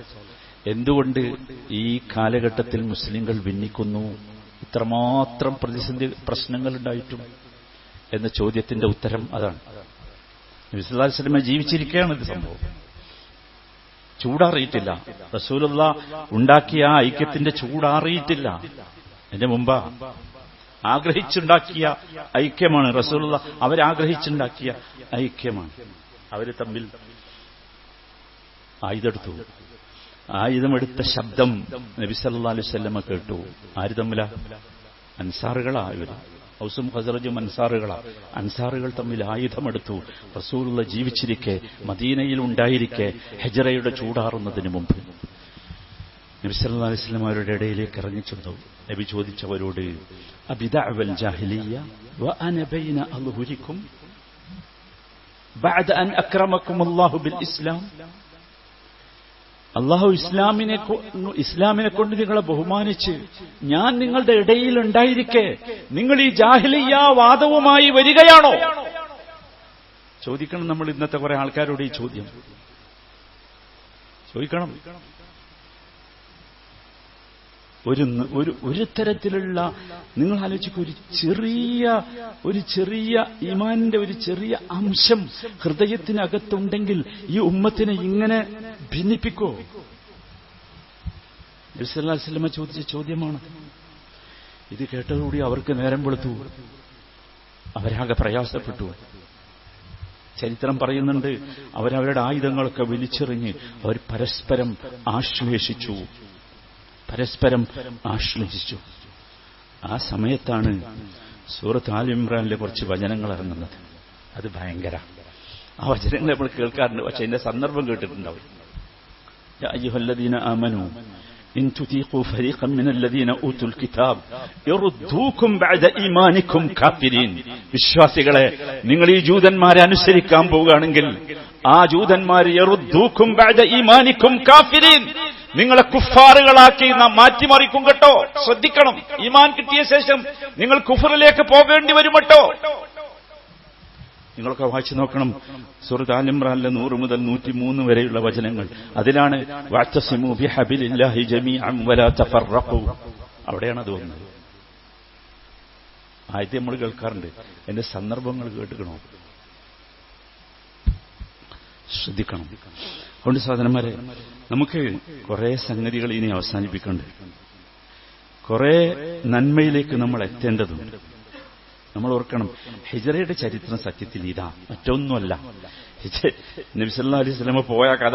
എന്തുകൊണ്ട് ഈ കാലഘട്ടത്തിൽ മുസ്ലിങ്ങൾ ഭിന്നിക്കുന്നു, ഇത്രമാത്രം പ്രതിസന്ധി പ്രശ്നങ്ങളുണ്ടായിട്ടും എന്ന ചോദ്യത്തിന്റെ ഉത്തരം അതാണ്. നബി സല്ലല്ലാഹു അലൈഹി വസല്ലമ ജീവിച്ചിരിക്കുകയാണ് ഇത് സംഭവം. ചൂടാറിയിട്ടില്ല. റസൂലുള്ളാഹ് ഉണ്ടാക്കിയ ആ ഐക്യത്തിന്റെ ചൂടാറിയിട്ടില്ല. എന്റെ മുമ്പ് ആഗ്രഹിച്ചുണ്ടാക്കിയ ഐക്യമാണ് റസൂലുള്ളാഹ്. അവരാഗ്രഹിച്ചുണ്ടാക്കിയ ഐക്യമാണ്. അവര് തമ്മിൽ ആയുധെടുത്തു. ആയുധമെടുത്ത ശബ്ദം നബി സല്ലല്ലാഹു അലൈഹി വസല്ലമ കേട്ടു. ആര് തമ്മിലാ? അൻസാറുകളാ. ഇവര് ഔസും ഖസ്റജും അൻസാറുകളാ. അൻസാറുകൾ തമ്മിൽ ആയുധമെടുത്തു. റസൂലുള്ളാഹ് ജീവിച്ചിരിക്കെ, മദീനയിൽ ഉണ്ടായിരിക്കെ, ഹിജ്റയുടെ ചൂടാറുന്നതിന് മുമ്പ് നബി സല്ലല്ലാഹു അലൈഹി വസല്ലം അവരുടെ ഇടയിലേക്ക് ഇറങ്ങിച്ചെന്നു. നബി ചോദിച്ചവരോട്, അബിദഅവൽ ജാഹിലിയ്യ വഅന ബൈന അദ്ഹുരിക്കും ബഅദ അൻ അക്രമകുമുല്ലാഹു ബിൽ ഇസ്ലാം. അള്ളാഹു ഇസ്ലാമിനെ കൊണ്ട് നിങ്ങളെ ബഹുമാനിച്ച് ഞാൻ നിങ്ങളുടെ ഇടയിൽ ഉണ്ടായിരിക്കെ നിങ്ങൾ ഈ ജാഹിലിയ്യ വാദവുമായി വരികയാണോ? ചോദിക്കണം. നമ്മൾ ഇന്നത്തെ കുറെ ആൾക്കാരോട് ഈ ചോദ്യം ചോദിക്കണം. ഒരു തരത്തിലുള്ള, നിങ്ങൾ ആലോചിക്കുക, ഒരു ചെറിയ ഈമാനിന്റെ ഒരു ചെറിയ അംശം ഹൃദയത്തിനകത്തുണ്ടെങ്കിൽ ഈ ഉമ്മത്തിനെ ഇങ്ങനെ ഭിന്നിപ്പിക്കോ? നബി സല്ലല്ലാഹു അലൈഹി വസല്ലമ ചോദിച്ച ചോദ്യമാണ്. ഇത് കേട്ടതോടുകൂടി അവർക്ക് നേരം വെളുത്തു. അവരാകെ പ്രയാസപ്പെട്ടു. ചരിത്രം പറയുന്നുണ്ട്, അവരവരുടെ ആയുധങ്ങളൊക്കെ വലിച്ചെറിഞ്ഞ് അവർ പരസ്പരം ആശ്ലേഷിച്ചു. ആ സമയത്താണ് സൂറത്ത് ആൽ ഇംറാനിലെ കുറച്ച് വചനങ്ങൾ ഇറങ്ങുന്നത്. അത് ഭയങ്കര. ആ വചനങ്ങൾ നമ്മൾ കേൾക്കാറുണ്ട്, പക്ഷെ അതിന്റെ സന്ദർഭം കേട്ടിട്ടുണ്ടാവും. യാ അയ്യുഹല്ലദീന ആമനൂ ഇൻ തുതീഖൂ ഫരീഖൻ മിനല്ലദീന ഊതുൽ കിതാബ് യറുദ്ദൂകും ബഅദ ഈമാനികും കാഫിരീൻ. വിശ്വാസികളെ, നിങ്ങൾ ഈ ജൂതന്മാരെ അനുസരിക്കാൻ പോവുകയാണെങ്കിൽ ആ ജൂതന്മാർ യറുദ്ദൂകും ബഅദ ഈമാനികും കാഫിരീൻ, നിങ്ങളെ കുഫാറുകളാക്കി നാം മാറ്റിമറിക്കും കേട്ടോ. ശ്രദ്ധിക്കണം. ഈമാൻ കിട്ടിയ ശേഷം നിങ്ങൾ കുഫറിലേക്ക് പോകേണ്ടി വരും കേട്ടോ. നിങ്ങളൊക്കെ വായിച്ചു നോക്കണം. സൂറത്ത് ആൽ ഇംറാനിലെ 100 മുതൽ 103 വരെയുള്ള വചനങ്ങൾ. അതിലാണ് വഅ്തസിമൂ ബിഹബിലില്ലാഹി ജമീഅൻ വലാ തഫറഖൂ. അവിടെയാണ് അത് വന്നത്. ആദ്യം നമ്മൾ കേൾക്കാറുണ്ട്. എന്റെ സന്ദർഭങ്ങൾ കേട്ടുക്കണോ? ശ്രദ്ധിക്കണം. അതുകൊണ്ട് സഹോദരന്മാരെ, നമുക്ക് കുറെ സംഗതികൾ ഇനി അവസാനിപ്പിക്കേണ്ടത്, കുറെ നന്മയിലേക്ക് നമ്മൾ എത്തേണ്ടതുണ്ട്. നമ്മൾ ഓർക്കണം, ഹിജ്റയുടെ ചരിത്രം സത്യത്തിൽ ഇതാ, മറ്റൊന്നുമല്ല. നബി സല്ലല്ലാഹു അലൈഹി വസല്ലം പോയ കഥ